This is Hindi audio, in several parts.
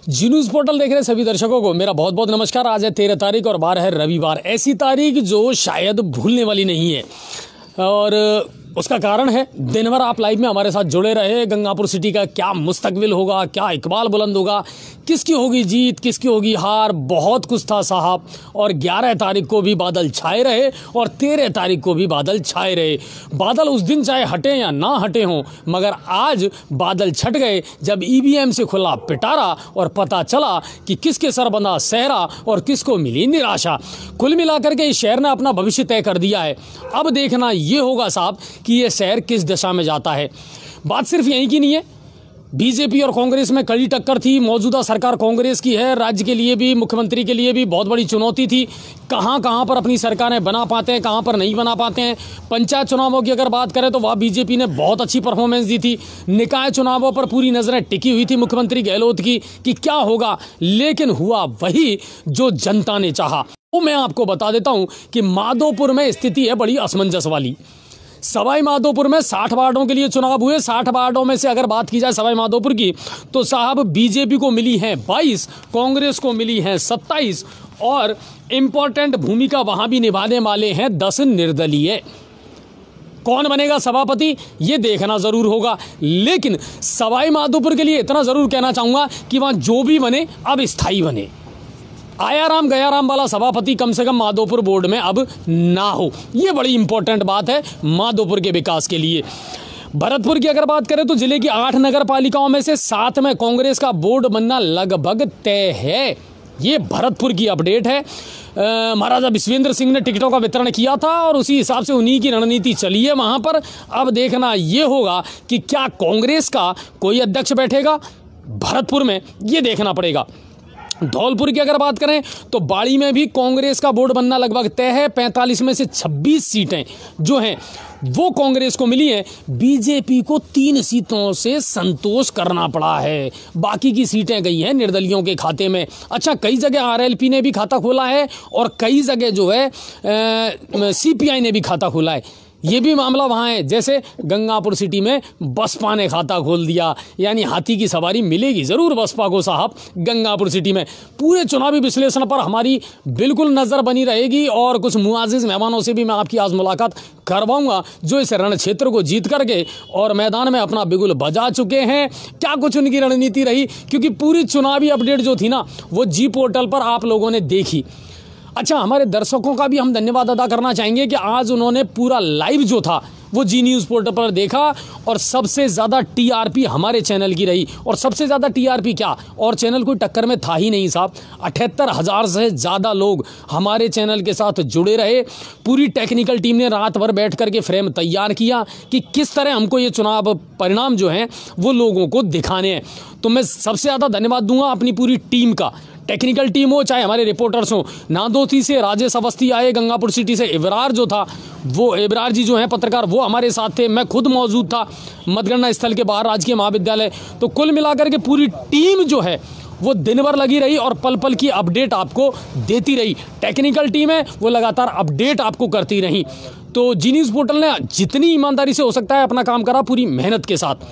जी न्यूज़ पोर्टल देख रहे सभी दर्शकों को मेरा बहुत बहुत नमस्कार। आज है 13 तारीख और 12 है रविवार। ऐसी तारीख जो शायद भूलने वाली नहीं है और उसका कारण है दिन भर आप लाइव में हमारे साथ जुड़े रहे। गंगापुर सिटी का क्या मुस्तकबिल होगा, क्या इकबाल बुलंद होगा, किसकी होगी जीत, किसकी होगी हार, बहुत कुछ था साहब। और 11 तारीख को भी बादल छाए रहे और 13 तारीख को भी बादल छाए रहे। बादल उस दिन चाहे हटे या ना हटे हों, मगर आज बादल छट गए जब ईवीएम से खुला पिटारा और पता चला कि किसके सर बंधा सहरा और किसको मिली निराशा। कुल मिलाकर के इस शहर ने अपना भविष्य तय कर दिया है। अब देखना ये होगा साहब कि ये शहर किस दिशा में जाता है। बात सिर्फ यहीं की नहीं है, बीजेपी और कांग्रेस में कड़ी टक्कर थी। मौजूदा सरकार कांग्रेस की है। राज्य के लिए भी, मुख्यमंत्री के लिए भी बहुत बड़ी चुनौती थी। कहां पर अपनी सरकारें बना पाते हैं, कहां पर नहीं बना पाते हैं। पंचायत चुनावों की अगर बात करें तो वह बीजेपी ने बहुत अच्छी परफॉर्मेंस दी थी। निकाय चुनावों पर पूरी नजरें टिकी हुई थी मुख्यमंत्री गहलोत की कि क्या होगा, लेकिन हुआ वही जो जनता ने चाहा। वो मैं आपको बता देता हूं कि माधोपुर में स्थिति है बड़ी असमंजस वाली। सवाई माधोपुर में 60 वार्डों के लिए चुनाव हुए। 60 वार्डों में से अगर बात की जाए सवाई माधोपुर की तो साहब बीजेपी को मिली हैं 22, कांग्रेस को मिली हैं 27 और इंपॉर्टेंट भूमिका वहां भी निभाने वाले हैं 10 निर्दलीय। कौन बनेगा सभापति ये देखना जरूर होगा, लेकिन सवाई माधोपुर के लिए इतना जरूर कहना चाहूंगा कि वहां जो भी बने अब स्थायी बने। आयाराम गयाराम वाला सभापति कम से कम माधोपुर बोर्ड में अब ना हो। ये बड़ी इंपॉर्टेंट बात है माधोपुर के विकास के लिए। भरतपुर की अगर बात करें तो जिले की 8 नगर पालिकाओं में से 7 में कांग्रेस का बोर्ड बनना लगभग तय है। ये भरतपुर की अपडेट है। महाराजा विश्वेंद्र सिंह ने टिकटों का वितरण किया था और उसी हिसाब से उन्हीं की रणनीति चली है वहां पर। अब देखना ये होगा कि क्या कांग्रेस का कोई अध्यक्ष बैठेगा भरतपुर में, ये देखना पड़ेगा। धौलपुर की अगर बात करें तो बाड़ी में भी कांग्रेस का बोर्ड बनना लगभग तय है। 45 में से 26 सीटें जो हैं वो कांग्रेस को मिली हैं। बीजेपी को 3 सीटों से संतोष करना पड़ा है, बाकी की सीटें गई हैं निर्दलियों के खाते में। अच्छा, कई जगह आरएलपी ने भी खाता खोला है और कई जगह जो है सीपीआई ने भी खाता खोला है। ये भी मामला वहाँ है, जैसे गंगापुर सिटी में बसपा ने खाता खोल दिया, यानी हाथी की सवारी मिलेगी ज़रूर बसपा को साहब गंगापुर सिटी में। पूरे चुनावी विश्लेषण पर हमारी बिल्कुल नज़र बनी रहेगी और कुछ मुआजिज मेहमानों से भी मैं आपकी आज मुलाकात करवाऊंगा जो इस रण क्षेत्र को जीत करके और मैदान में अपना बिगुल बजा चुके हैं। क्या कुछ उनकी रणनीति रही, क्योंकि पूरी चुनावी अपडेट जो थी ना वो जी पोर्टल पर आप लोगों ने देखी। अच्छा, हमारे दर्शकों का भी हम धन्यवाद अदा करना चाहेंगे कि आज उन्होंने पूरा लाइव जो था वो जी न्यूज़ पोर्टल पर देखा और सबसे ज़्यादा टीआरपी हमारे चैनल की रही। और सबसे ज़्यादा टीआरपी क्या, और चैनल कोई टक्कर में था ही नहीं साहब। 78,000 से ज़्यादा लोग हमारे चैनल के साथ जुड़े रहे। पूरी टेक्निकल टीम ने रात भर बैठ करके फ्रेम तैयार किया कि किस तरह हमको ये चुनाव परिणाम जो हैं वो लोगों को दिखाने हैं। तो मैं सबसे ज़्यादा धन्यवाद दूंगा अपनी पूरी टीम का। टेक्निकल टीम हो चाहे हमारे रिपोर्टर्स हो। नादोती से राजेश अवस्थी आए, गंगापुर सिटी से इबरार जो था वो इबरार जी जो हैं पत्रकार वो हमारे साथ थे। मैं खुद मौजूद था मतगणना स्थल के बाहर राजकीय महाविद्यालय। तो कुल मिलाकर के पूरी टीम जो है वो दिन भर लगी रही और पल पल की अपडेट आपको देती रही। टेक्निकल टीम है वो लगातार अपडेट आपको करती रही। तो जी न्यूज़ पोर्टल ने जितनी ईमानदारी से हो सकता है अपना काम करा पूरी मेहनत के साथ।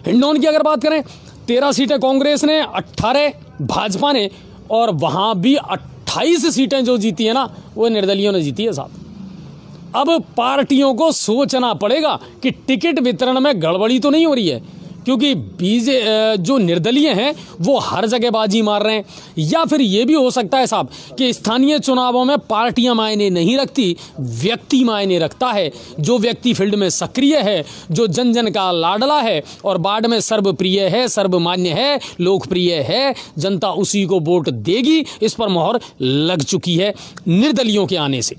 हिंडौन की अगर बात करें 13 सीटें कांग्रेस ने, 18 भाजपा ने और वहां भी 28 सीटें जो जीती है ना वो निर्दलियों ने जीती है साहब। अब पार्टियों को सोचना पड़ेगा कि टिकट वितरण में गड़बड़ी तो नहीं हो रही है, क्योंकि जो निर्दलीय हैं वो हर जगह बाजी मार रहे हैं। या फिर ये भी हो सकता है साहब कि स्थानीय चुनावों में पार्टियां मायने नहीं रखती, व्यक्ति मायने रखता है। जो व्यक्ति फील्ड में सक्रिय है, जो जन जन का लाडला है और बाढ़ में सर्वप्रिय है, सर्वमान्य है, लोकप्रिय है, जनता उसी को वोट देगी। इस पर मोहर लग चुकी है निर्दलियों के आने से।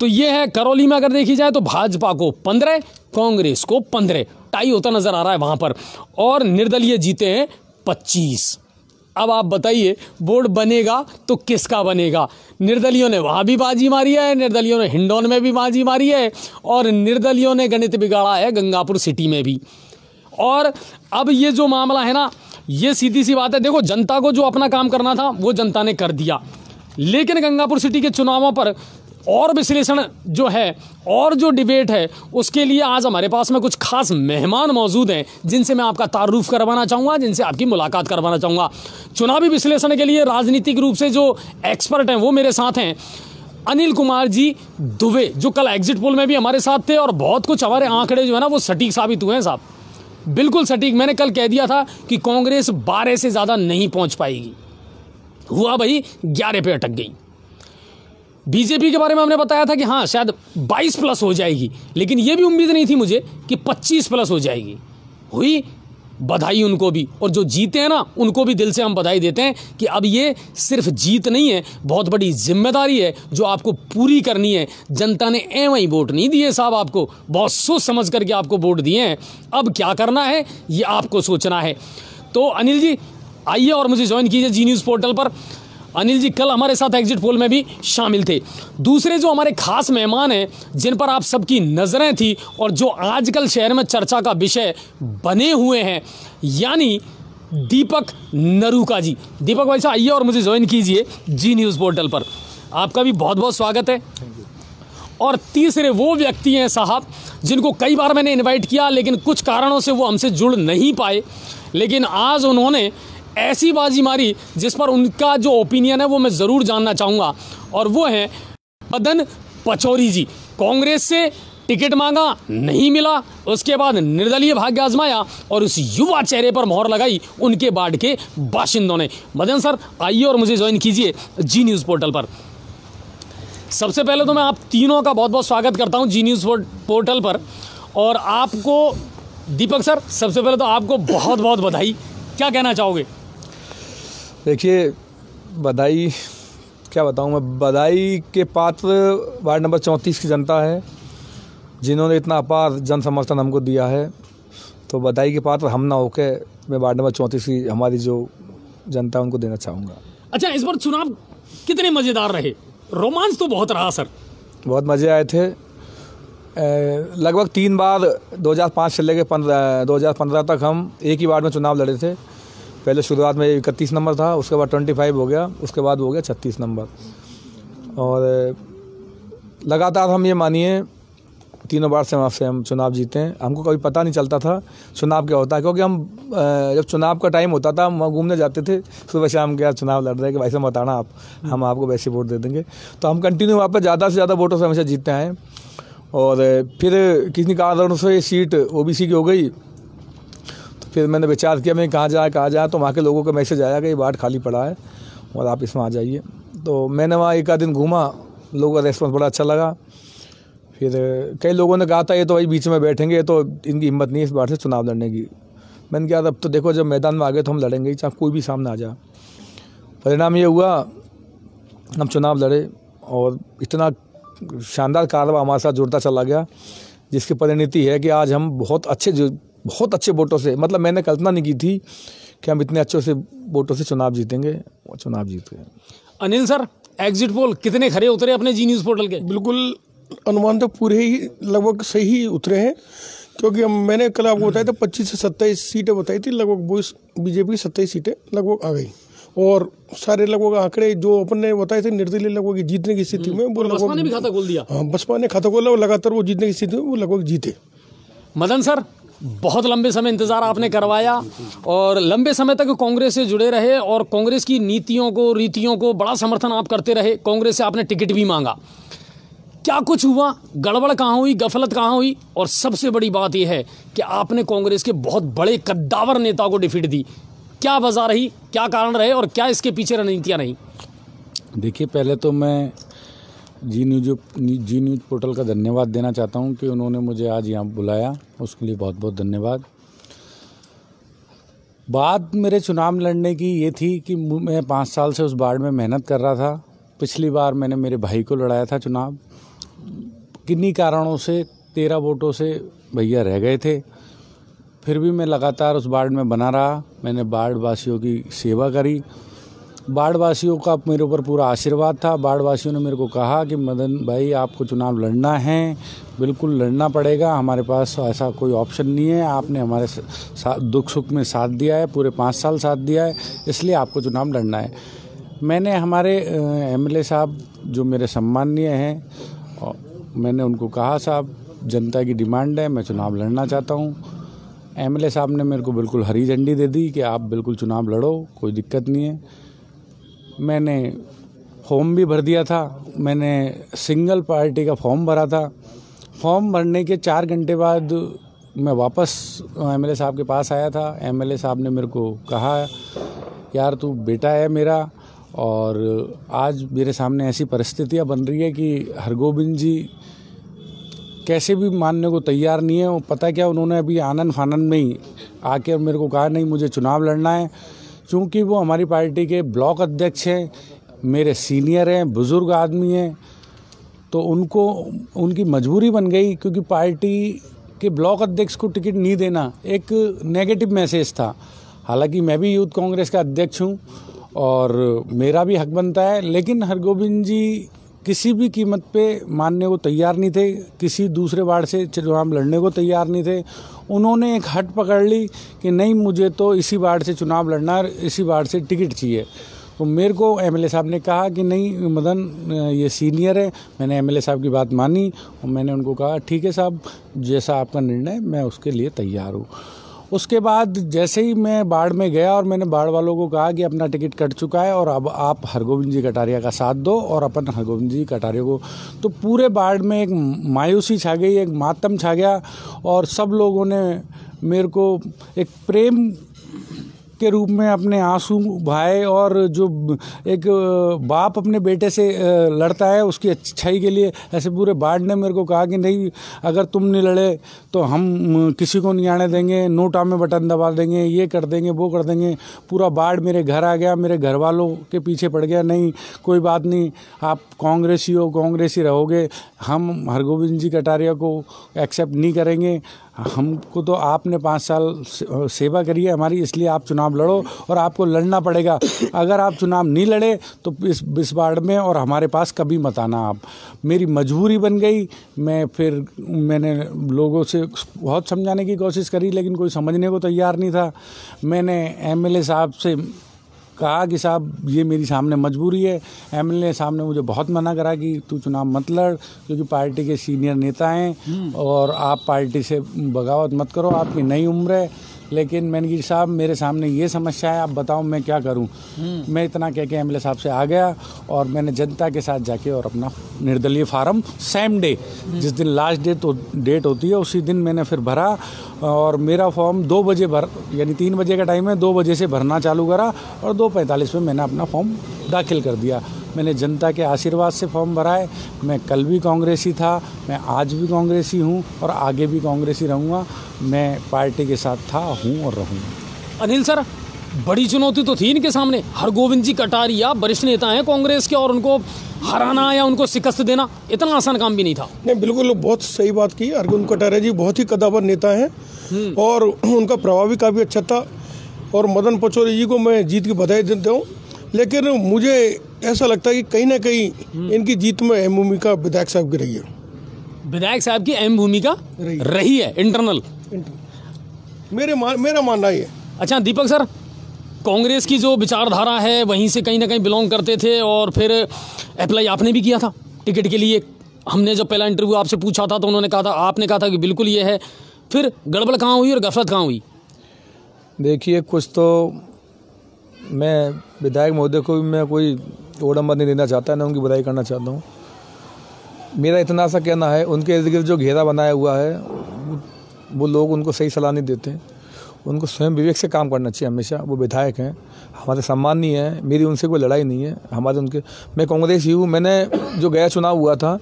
तो ये है करौली में अगर देखी जाए तो भाजपा को 15, कांग्रेस को 15 टाई होता नजर आ रहा है वहां पर और निर्दलीय जीते हैं 25। अब आप बताइए बोर्ड बनेगा तो किसका बनेगा। निर्दलियों ने वहां भी बाजी मारी है, निर्दलियों ने हिंडौन में भी बाजी मारी है और निर्दलियों ने गणित बिगाड़ा है गंगापुर सिटी में भी। और अब ये जो मामला है ना ये सीधी सी बात है, देखो जनता को जो अपना काम करना था वो जनता ने कर दिया, लेकिन गंगापुर सिटी के चुनावों पर और विश्लेषण जो है और जो डिबेट है उसके लिए आज हमारे पास में कुछ खास मेहमान मौजूद हैं जिनसे मैं आपका तारुफ करवाना चाहूँगा, जिनसे आपकी मुलाकात करवाना चाहूँगा। चुनावी विश्लेषण के लिए राजनीतिक रूप से जो एक्सपर्ट हैं वो मेरे साथ हैं अनिल कुमार जी दुबे, जो कल एग्जिट पोल में भी हमारे साथ थे और बहुत कुछ हमारे आंकड़े जो है ना वो सटीक साबित हुए हैं साहब, बिल्कुल सटीक। मैंने कल कह दिया था कि कांग्रेस 12 से ज़्यादा नहीं पहुंच पाएगी, हुआ भाई 11 पे अटक गई। बीजेपी के बारे में हमने बताया था कि हाँ शायद 22 प्लस हो जाएगी, लेकिन ये भी उम्मीद नहीं थी मुझे कि 25 प्लस हो जाएगी। हुई, बधाई उनको भी, और जो जीते हैं ना उनको भी दिल से हम बधाई देते हैं कि अब ये सिर्फ जीत नहीं है, बहुत बड़ी जिम्मेदारी है जो आपको पूरी करनी है। जनता ने एवं ही वोट नहीं दिए साहब, आपको बहुत सोच समझ करके आपको वोट दिए हैं। अब क्या करना है ये आपको सोचना है। तो अनिल जी आइए और मुझे ज्वाइन कीजिए जी न्यूज़ पोर्टल पर। अनिल जी कल हमारे साथ एग्जिट पोल में भी शामिल थे। दूसरे जो हमारे खास मेहमान हैं जिन पर आप सबकी नज़रें थी और जो आजकल शहर में चर्चा का विषय बने हुए हैं, यानी दीपक नरूका जी। दीपक भाई साहब आइए और मुझे ज्वाइन कीजिए जी न्यूज़ पोर्टल पर। आपका भी बहुत बहुत स्वागत है। और तीसरे वो व्यक्ति हैं साहब जिनको कई बार मैंने इनवाइट किया, लेकिन कुछ कारणों से वो हमसे जुड़ नहीं पाए, लेकिन आज उन्होंने ऐसी बाजी मारी जिस पर उनका जो ओपिनियन है वो मैं ज़रूर जानना चाहूँगा, और वो हैं मदन पचौरी जी। कांग्रेस से टिकट मांगा, नहीं मिला, उसके बाद निर्दलीय भाग्य आजमाया और उस युवा चेहरे पर मोहर लगाई उनके वार्ड के बाशिंदों ने। मदन सर आइए और मुझे ज्वाइन कीजिए जी न्यूज़ पोर्टल पर। सबसे पहले तो मैं आप तीनों का बहुत बहुत स्वागत करता हूं जी न्यूज़ पोर्टल पर। और आपको दीपक सर सबसे पहले तो आपको बहुत बहुत बधाई, क्या कहना चाहोगे? देखिए, बधाई क्या बताऊं मैं, बधाई के पात्र वार्ड नंबर 34 की जनता है जिन्होंने इतना अपार जन समर्थन हमको दिया है। तो बधाई के पात्र हम ना होके मैं वार्ड नंबर 34 की हमारी जो जनता है उनको देना चाहूँगा। अच्छा, इस बार चुनाव कितने मज़ेदार रहे? रोमांच तो बहुत रहा सर। बहुत मज़े आए थे। लगभग 3 बार 2005 से लेकर 2015 तक हम एक ही वार्ड में चुनाव लड़े थे। पहले शुरुआत में 31 नंबर था, उसके बाद 25 हो गया, उसके बाद हो गया 36 नंबर। और लगातार हम ये मानिए 3 बार से हम चुनाव जीते हैं। हमको कभी पता नहीं चलता था चुनाव क्या होता है, क्योंकि हम जब चुनाव का टाइम होता था हम घूमने जाते थे सुबह शाम, क्या चुनाव लड़ रहे हैं कि वैसे बताना आप, हम आपको वैसे वोट दे देंगे। तो हम कंटिन्यू वहाँ पर ज़्यादा से ज़्यादा वोटों से हमेशा जीतते आए। और फिर किसी कारणों से ये सीट OBC की हो गई, तो फिर मैंने विचार किया मैं कहाँ जाए, तो वहाँ के लोगों का मैसेज आया कि ये वार्ड खाली पड़ा है और आप इसमें आ जाइए। तो मैंने वहाँ एक आध दिन घूमा, लोगों का रेस्पॉन्स बड़ा अच्छा लगा। फिर कई लोगों ने कहा था ये तो वही बीच में बैठेंगे, तो इनकी हिम्मत नहीं है इस बार से चुनाव लड़ने की। मैंने कहा अब तो देखो जब मैदान में आ गए तो हम लड़ेंगे ही, चाहे कोई भी सामने आ जाए। परिणाम ये हुआ हम चुनाव लड़े और इतना शानदार कारवा हमारे साथ जुड़ता चला गया, जिसकी परिणति है कि आज हम बहुत अच्छे वोटों से, मतलब मैंने कल्पना नहीं की थी कि हम इतने अच्छे से वोटों से चुनाव जीतेंगे, और चुनाव जीत गए। अनिल सर, एग्जिट पोल कितने खरे उतरे अपने जी न्यूज़ पोर्टल के? बिल्कुल अनुमान तो पूरे ही लगभग सही उतरे हैं, क्योंकि मैंने कल आपको बताया था 25 से 27 सीटें बताई थी, लगभग 22 बीजेपी की 27 सीटें लगभग आ गई। और सारे लगभग आंकड़े जो अपन ने बताए थे निर्दलीय लगभग जीतने की स्थिति में, वो बसपा ने भी खाता खोल दिया। हाँ, बसपा ने खाता खोला और लगातार वो जीतने की स्थिति में वो लगभग जीते। मदन सर, बहुत लंबे समय इंतजार आपने करवाया और लंबे समय तक कांग्रेस से जुड़े रहे और कांग्रेस की नीतियों को, रीतियों को बड़ा समर्थन आप करते रहे। कांग्रेस से आपने टिकट भी मांगा। क्या कुछ हुआ, गड़बड़ कहाँ हुई, गफलत कहाँ हुई? और सबसे बड़ी बात यह है कि आपने कांग्रेस के बहुत बड़े कद्दावर नेता को डिफीट दी। क्या वजह रही, क्या कारण रहे और क्या इसके पीछे रणनीतियाँ रहीं? देखिए, पहले तो मैं जी न्यूज़ पोर्टल का धन्यवाद देना चाहता हूं कि उन्होंने मुझे आज यहाँ बुलाया, उसके लिए बहुत बहुत धन्यवाद। बात मेरे चुनाव लड़ने की ये थी कि मैं 5 साल से उस वार्ड में मेहनत कर रहा था। पिछली बार मैंने मेरे भाई को लड़ाया था चुनाव, किन्हीं कारणों से 13 वोटों से भैया रह गए थे। फिर भी मैं लगातार उस वार्ड में बना रहा। मैंने वार्ड वासियों की सेवा करी। वार्ड वासियों का मेरे ऊपर पूरा आशीर्वाद था। वार्ड वासियों ने मेरे को कहा कि मदन भाई आपको चुनाव लड़ना है, बिल्कुल लड़ना पड़ेगा, हमारे पास ऐसा कोई ऑप्शन नहीं है। आपने हमारे दुख सुख में साथ दिया है, पूरे 5 साल साथ दिया है, इसलिए आपको चुनाव लड़ना है। मैंने हमारे एमएलए साहब जो मेरे सम्माननीय हैं, और मैंने उनको कहा साहब जनता की डिमांड है, मैं चुनाव लड़ना चाहता हूँ। एमएलए साहब ने मेरे को बिल्कुल हरी झंडी दे दी कि आप बिल्कुल चुनाव लड़ो, कोई दिक्कत नहीं है। मैंने फॉर्म भी भर दिया था, मैंने सिंगल पार्टी का फॉर्म भरा था। फॉर्म भरने के 4 घंटे बाद मैं वापस एमएलए साहब के पास आया था। एमएलए साहब ने मेरे को कहा, यार तू बेटा है मेरा, और आज मेरे सामने ऐसी परिस्थितियां बन रही है कि हरगोविंद जी कैसे भी मानने को तैयार नहीं है। वो पता क्या, उन्होंने अभी आनन फानन में ही आके मेरे को कहा नहीं मुझे चुनाव लड़ना है। चूँकि वो हमारी पार्टी के ब्लॉक अध्यक्ष हैं, मेरे सीनियर हैं, बुज़ुर्ग आदमी हैं, तो उनको उनकी मजबूरी बन गई, क्योंकि पार्टी के ब्लॉक अध्यक्ष को टिकट नहीं देना एक नेगेटिव मैसेज था। हालांकि मैं भी यूथ कांग्रेस का अध्यक्ष हूं और मेरा भी हक बनता है, लेकिन हरगोविंद जी किसी भी कीमत पे मानने को तैयार नहीं थे, किसी दूसरे वार्ड से चुनाव लड़ने को तैयार नहीं थे। उन्होंने एक हट पकड़ ली कि नहीं मुझे तो इसी वार्ड से चुनाव लड़ना है, इसी वार्ड से टिकट चाहिए। तो मेरे को एमएलए साहब ने कहा कि नहीं मदन ये सीनियर है। मैंने एमएलए साहब की बात मानी और मैंने उनको कहा ठीक है साहब, जैसा आपका निर्णय मैं उसके लिए तैयार हूँ। उसके बाद जैसे ही मैं बाढ़ में गया और मैंने बाढ़ वालों को कहा कि अपना टिकट कट चुका है और अब आप हरगोविंद जी कटारिया का साथ दो और अपन हरगोविंद जी कटारिया को, तो पूरे बाढ़ में एक मायूसी छा गई, एक मातम छा गया और सब लोगों ने मेरे को एक प्रेम के रूप में अपने आंसू बहाए। और जो एक बाप अपने बेटे से लड़ता है उसकी अच्छाई के लिए, ऐसे पूरे बाढ़ ने मेरे को कहा कि नहीं अगर तुम नहीं लड़े तो हम किसी को नहीं आने देंगे, नोटा में बटन दबा देंगे, ये कर देंगे वो कर देंगे। पूरा बाढ़ मेरे घर आ गया, मेरे घर वालों के पीछे पड़ गया, नहीं कोई बात नहीं, आप कांग्रेसी हो, कांग्रेसी रहोगे, हम हरगोविंद जी कटारिया को एक्सेप्ट नहीं करेंगे। हमको तो आपने 5 साल सेवा करी है हमारी, इसलिए आप चुनाव लड़ो और आपको लड़ना पड़ेगा। अगर आप चुनाव नहीं लड़े तो इस बाढ़ में और हमारे पास कभी मत आना आप। मेरी मजबूरी बन गई। मैंने लोगों से बहुत समझाने की कोशिश करी, लेकिन कोई समझने को तैयार नहीं था। मैंने एमएलए साहब से कहा कि साहब ये मेरी सामने मजबूरी है। एमएलए साहब ने मुझे बहुत मना करा कि तू चुनाव मत लड़, क्योंकि पार्टी के सीनियर नेता हैं और आप पार्टी से बगावत मत करो, आपकी नई उम्र है। लेकिन मैंने कहा साहब मेरे सामने ये समस्या है, आप बताओ मैं क्या करूं। मैं इतना कह के एमएलए साहब से आ गया और मैंने जनता के साथ जाके और अपना निर्दलीय फार्म सेम डे, जिस दिन लास्ट डेट होती है उसी दिन मैंने फिर भरा। और मेरा फॉर्म 2 बजे यानी 3 बजे का टाइम है, 2 बजे से भरना चालू करा और 2:45 में मैंने अपना फॉर्म दाखिल कर दिया। मैंने जनता के आशीर्वाद से फॉर्म भरा है। मैं कल भी कांग्रेसी था, मैं आज भी कांग्रेसी हूँ और आगे भी कांग्रेसी रहूँगा। मैं पार्टी के साथ था, हूँ और रहूँगा। अनिल सर, बड़ी चुनौती तो थी इनके सामने। हरगोविंद जी कटारिया वरिष्ठ नेता हैं कांग्रेस के और उनको हराना या उनको शिकस्त देना इतना आसान काम भी नहीं था। नहीं, बिल्कुल बहुत सही बात की। हरगोविंद कटारिया जी बहुत ही कद्दावर नेता हैं और उनका प्रभाव भी काफ़ी अच्छा था। और मदन पचौरी जी को मैं जीत की बधाई देता हूँ, लेकिन मुझे ऐसा लगता है कि कहीं ना कहीं इनकी जीत में अहम भूमिका विधायक साहब की रही है। विधायक साहब की अहम भूमिका रही है इंटरनल, मेरा मानना है। अच्छा दीपक सर, कांग्रेस की जो विचारधारा है वहीं से कहीं ना कहीं बिलोंग करते थे और फिर अप्लाई आपने भी किया था टिकट के लिए। हमने जब पहला इंटरव्यू आपसे पूछा था तो उन्होंने कहा था, आपने कहा था कि बिल्कुल ये है। फिर गड़बड़ कहाँ हुई और गफलत कहाँ हुई? देखिए, कुछ तो मैं विधायक महोदय को भी मैं कोई ओडम्बर नहीं देना चाहता, ना उनकी बधाई करना चाहता हूँ। मेरा इतना सा कहना है, उनके इर्द गिर्द जो घेरा बनाया हुआ है वो लोग उनको सही सलाह नहीं देते। उनको स्वयं विवेक से काम करना चाहिए हमेशा। वो विधायक हैं, हमारे सम्माननीय है, मेरी उनसे कोई लड़ाई नहीं है। मैं कांग्रेस ही हूँ। मैंने जो गया चुनाव हुआ था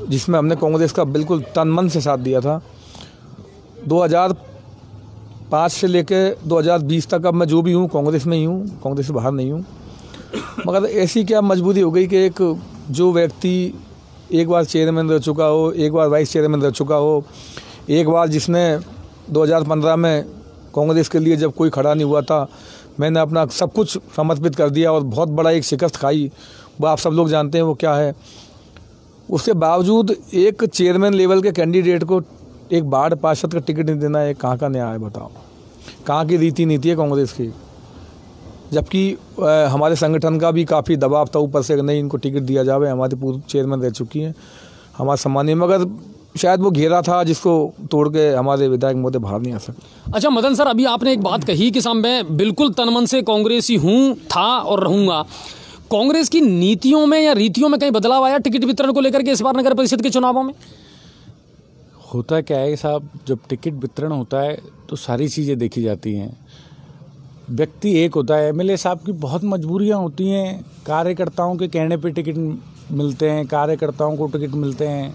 जिसमें हमने कांग्रेस का बिल्कुल तन मन से साथ दिया था, 2005 से लेकर 2020 तक अब मैं जो भी हूँ कांग्रेस में ही हूँ, कांग्रेस से बाहर नहीं हूँ। मगर ऐसी क्या मजबूरी हो गई कि एक जो व्यक्ति एक बार चेयरमैन रह चुका हो, एक बार वाइस चेयरमैन रह चुका हो, एक बार जिसने 2015 में कांग्रेस के लिए जब कोई खड़ा नहीं हुआ था, मैंने अपना सब कुछ समर्पित कर दिया और बहुत बड़ा एक शिकस्त खाई, वो आप सब लोग जानते हैं वो क्या है। उसके बावजूद एक चेयरमैन लेवल के कैंडिडेट को एक वार्ड पार्षद का टिकट नहीं देना, एक कहाँ का न्याय है बताओ? कहाँ की रीति नीति है कांग्रेस की? जबकि हमारे संगठन का भी काफ़ी दबाव था ऊपर से, नहीं इनको टिकट दिया जाए, हमारी पूर्व चेयरमैन रह चुकी हैं हमारे सम्मानीय, मगर शायद वो घेरा था जिसको तोड़ के हमारे विधायक महोदय बाहर नहीं आ सके। अच्छा मदन सर, अभी आपने एक बात कही कि साहब मैं बिल्कुल तनमन से कांग्रेसी हूँ, था और रहूँगा। कांग्रेस की नीतियों में या रीतियों में कहीं बदलाव आया टिकट वितरण को लेकर के इस बार नगर परिषद के चुनावों में? होता क्या है साहब, जब टिकट वितरण होता है तो सारी चीज़ें देखी जाती हैं। व्यक्ति एक होता है, एमएलए साहब की बहुत मजबूरियां होती हैं, कार्यकर्ताओं के कहने पे टिकट मिलते हैं, कार्यकर्ताओं को टिकट मिलते हैं।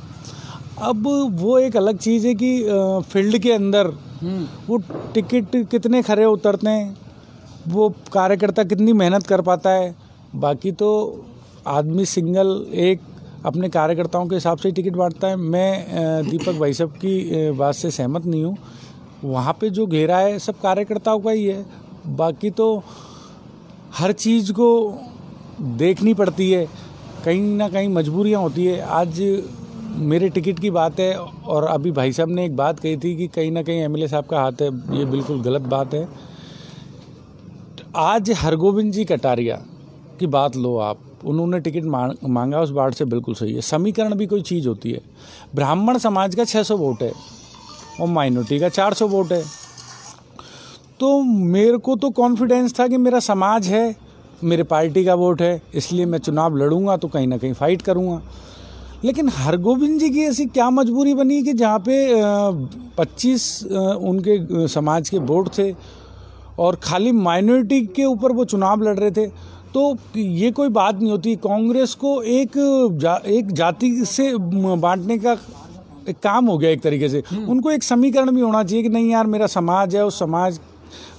अब वो एक अलग चीज़ है कि फील्ड के अंदर वो टिकट कितने खरे उतरते हैं, वो कार्यकर्ता कितनी मेहनत कर पाता है। बाकी तो आदमी सिंगल एक अपने कार्यकर्ताओं के हिसाब से ही टिकट बांटता है। मैं दीपक भाई साहब की बात से सहमत नहीं हूँ। वहाँ पे जो घेरा है सब कार्यकर्ताओं का ही है। बाकी तो हर चीज़ को देखनी पड़ती है, कहीं ना कहीं मजबूरियाँ होती है। आज मेरे टिकट की बात है और अभी भाई साहब ने एक बात कही थी कि कहीं ना कहीं एमएलए साहब का हाथ है, ये बिल्कुल गलत बात है। आज हरगोविंद जी कटारिया की बात लो आप, उन्होंने टिकट मांगा, उस बात से बिल्कुल सही है। समीकरण भी कोई चीज़ होती है। ब्राह्मण समाज का 600 वोट है और माइनॉरिटी का 400 वोट है। तो मेरे को तो कॉन्फिडेंस था कि मेरा समाज है, मेरे पार्टी का वोट है, इसलिए मैं चुनाव लड़ूंगा तो कहीं ना कहीं फाइट करूंगा। लेकिन हरगोविंद जी की ऐसी क्या मजबूरी बनी कि जहाँ पे 25 उनके समाज के वोट थे और खाली माइनॉरिटी के ऊपर वो चुनाव लड़ रहे थे। तो ये कोई बात नहीं होती। कांग्रेस को एक जाति से बांटने का एक काम हो गया एक तरीके से। उनको एक समीकरण भी होना चाहिए कि नहीं यार, मेरा समाज है, उस समाज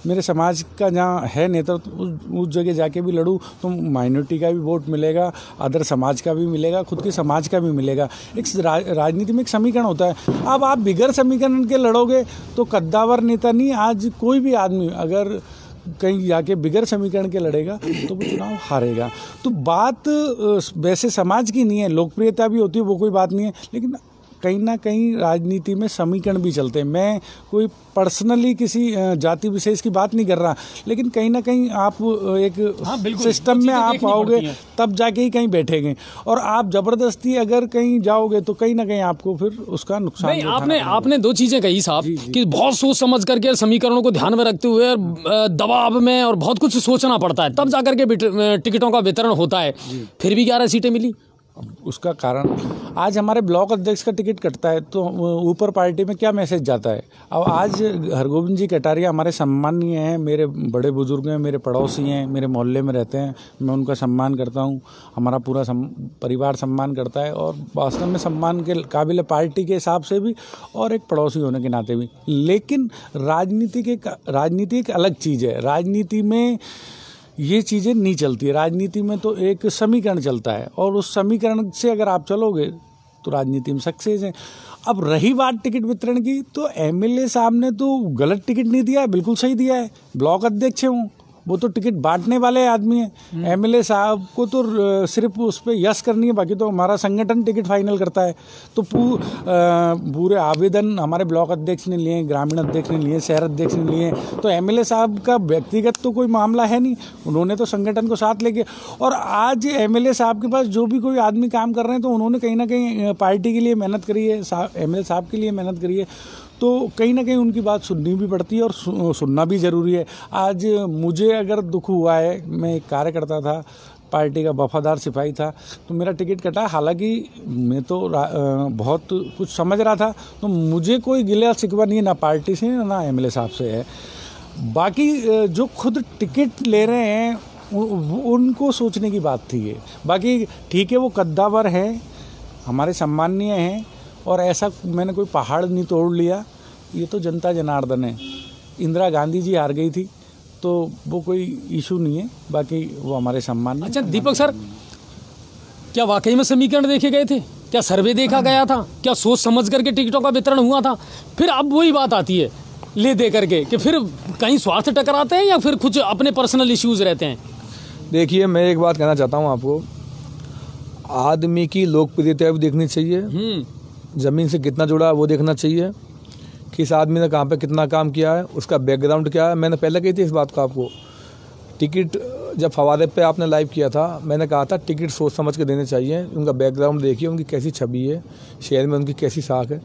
मेरे समाज का जहाँ है नेतृत्व उस जगह जाके भी लड़ूँ तो माइनॉरिटी का भी वोट मिलेगा, अदर समाज का भी मिलेगा, खुद के समाज का भी मिलेगा। एक राजनीति में एक समीकरण होता है। अब आप बिगड़ समीकरण के लड़ोगे तो कद्दावर नेता नहीं, आज कोई भी आदमी अगर कहीं जाके बिगड़ समीकरण के लड़ेगा तो वो चुनाव हारेगा। तो बात वैसे समाज की नहीं है, लोकप्रियता भी होती है, वो कोई बात नहीं है। लेकिन कहीं ना कहीं राजनीति में समीकरण भी चलते हैं। मैं कोई पर्सनली किसी जाति विशेष की बात नहीं कर रहा, लेकिन कहीं ना कहीं आप एक सिस्टम में आप आओगे तब जाके ही कहीं बैठेंगे। और आप जबरदस्ती अगर कहीं जाओगे तो कहीं ना कहीं आपको फिर उसका नुकसान नहीं। आपने दो चीजें कही साहब कि बहुत सोच समझ करके समीकरणों को ध्यान में रखते हुए दबाव में और बहुत कुछ सोचना पड़ता है तब जाकर के टिकटों का वितरण होता है। फिर भी 11 सीटें मिली। उसका कारण आज हमारे ब्लॉक अध्यक्ष का टिकट कटता है तो ऊपर पार्टी में क्या मैसेज जाता है। अब आज हरगोविंद जी कटारिया हमारे सम्मानीय हैं, मेरे बड़े बुजुर्ग हैं, मेरे पड़ोसी हैं, मेरे मोहल्ले में रहते हैं, मैं उनका सम्मान करता हूं, हमारा पूरा परिवार सम्मान करता है और वास्तव में सम्मान के काबिल है पार्टी के हिसाब से भी और एक पड़ोसी होने के नाते भी। लेकिन राजनीति एक अलग चीज़ है। राजनीति में ये चीज़ें नहीं चलती है। राजनीति में तो एक समीकरण चलता है और उस समीकरण से अगर आप चलोगे तो राजनीति में सक्सेस है। अब रही बात टिकट वितरण की, तो एमएलए साहब ने तो गलत टिकट नहीं दिया है, बिल्कुल सही दिया है। ब्लॉक अध्यक्ष हूँ, वो तो टिकट बांटने वाले आदमी हैं। एमएलए साहब को तो सिर्फ उस पर यस करनी है, बाकी तो हमारा संगठन टिकट फाइनल करता है। तो पूरे आवेदन हमारे ब्लॉक अध्यक्ष ने लिए, ग्रामीण अध्यक्ष ने लिए, शहर अध्यक्ष ने लिए। तो एमएलए साहब का व्यक्तिगत तो कोई मामला है नहीं, उन्होंने तो संगठन को साथ लेके। और आज एमएलए साहब के पास जो भी कोई आदमी काम कर रहे हैं तो उन्होंने कहीं ना कहीं पार्टी के लिए मेहनत करी है, एमएलए साहब के लिए मेहनत करी है। तो कहीं ना कहीं उनकी बात सुननी भी पड़ती है और सुनना भी ज़रूरी है। आज मुझे अगर दुख हुआ है, मैं एक कार्यकर्ता था, पार्टी का वफादार सिपाही था, तो मेरा टिकट कटा। हालांकि मैं तो बहुत कुछ समझ रहा था, तो मुझे कोई गिला शिकवा नहीं है, ना पार्टी से ना एमएलए साहब से है। बाकी जो खुद टिकट ले रहे हैं उनको सोचने की बात थी ये। बाकी ठीक है, वो कद्दावर है, हमारे सम्मानीय हैं और ऐसा मैंने कोई पहाड़ नहीं तोड़ लिया। ये तो जनता जनार्दन है। इंदिरा गांधी जी हार गई थी तो वो कोई इशू नहीं है, बाकी वो हमारे सम्मान। अच्छा दीपक सर, क्या वाकई में समीकरण देखे गए थे? क्या सर्वे देखा गया था? क्या सोच समझ करके टिकटों का वितरण हुआ था? फिर अब वही बात आती है ले दे करके कि फिर कहीं स्वार्थ टकराते हैं या फिर कुछ अपने पर्सनल इश्यूज रहते हैं? देखिए, मैं एक बात कहना चाहता हूँ आपको, आदमी की लोकप्रियता भी देखनी चाहिए, ज़मीन से कितना जुड़ा है वो देखना चाहिए, किस आदमी ने कहाँ पे कितना काम किया है, उसका बैकग्राउंड क्या है। मैंने पहले कही थी इस बात को आपको, टिकट जब फवादे पे आपने लाइव किया था, मैंने कहा था टिकट सोच समझ के देने चाहिए, उनका बैकग्राउंड देखिए, उनकी कैसी छवि है, शहर में उनकी कैसी साख है।